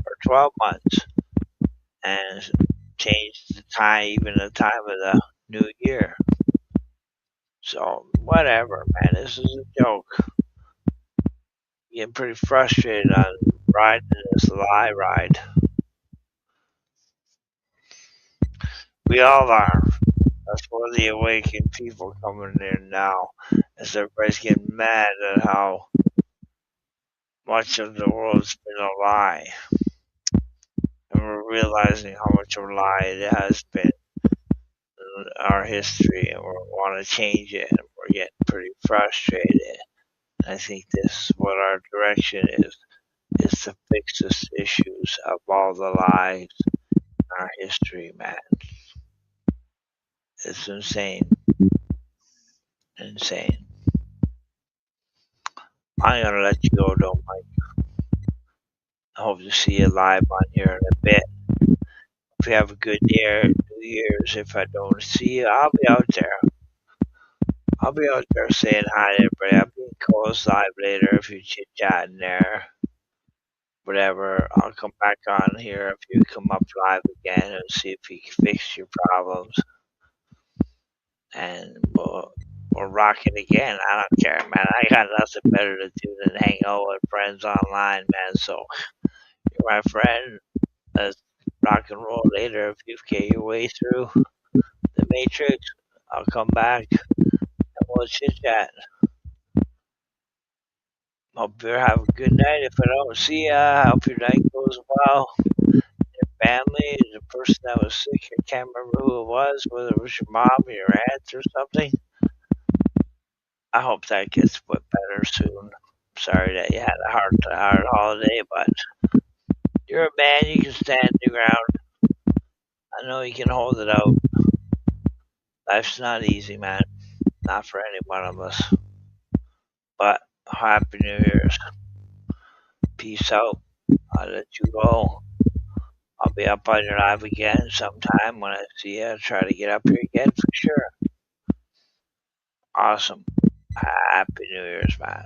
Speaker 2: or 12 months, and changed the time, even the time of the new year. So, whatever, man. This is a joke. Getting pretty frustrated on riding this lie ride. We all are. That's where the awakened people coming in now, as everybody's getting mad at how much of the world's been a lie, and we're realizing how much of a lie it has been in our history, and we want to change it, and we're getting pretty frustrated. I think this is what our direction is to fix this issues of all the lies in our history, man. It's insane. Insane. I'm gonna let you go though, Mike. I hope to see you live on here in a bit. If you have a good year, New Year's. If I don't see you, I'll be out there. I'll be out there saying hi to everybody. I'll be in Cole's live later if you chit chatting there. Whatever. I'll come back on here if you come up live again and see if we can fix your problems. And we'll rock it again. I don't care, man. I got nothing better to do than hang out with friends online, man. So you're my friend. Let's rock and roll later. If you get your way through the Matrix, I'll come back and we'll chit chat. Hope you have a good night. If I don't see ya, I hope your night goes well. Your family, the person that was sick, I can't remember who it was, whether it was your mom or your aunt or something. I hope that gets put better soon. Sorry that you had a hard holiday, but you're a man. You can stand your ground. I know you can hold it out. Life's not easy, man. Not for any one of us. But Happy New Year's. Peace out. I'll let you go. I'll be up on your live again sometime when I see you. I'll try to get up here again for sure. Awesome. Happy New Year's, man.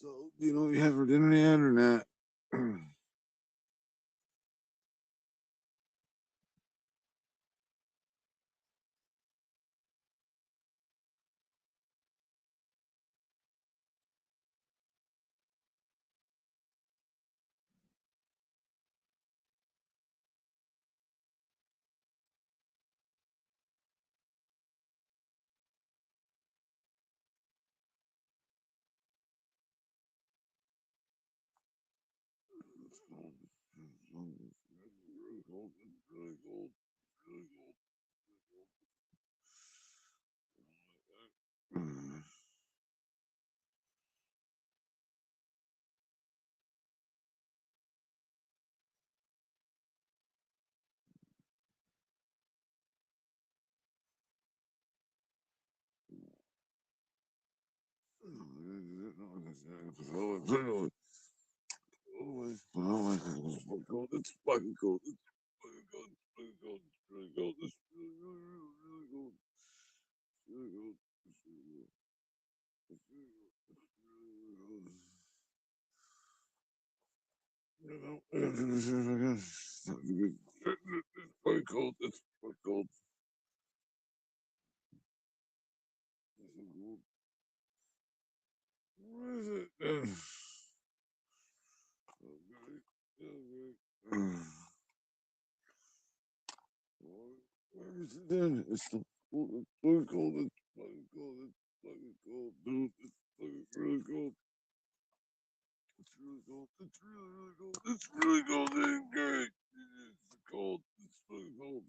Speaker 1: So, do you know what you have for dinner yet or not? It's cold. It's really cold. It's really cold. It's really cold. It's fucking cold. It's fucking cold. It's fucking cold. It's really cold. It's really, really, really, really cold. It's really cold. It's really cold. It's really cold. It's really, really cold. You know, it's fucking cold. It's fucking cold. It's so cold. What is it? Okay. Where is it then? It's so cold. It's fucking cold. It's fucking cold. It's fucking cold, dude. It's fucking really cold. It's really cold. It's really, really cold. It's really cold. It's great. It's cold. It's fucking cold.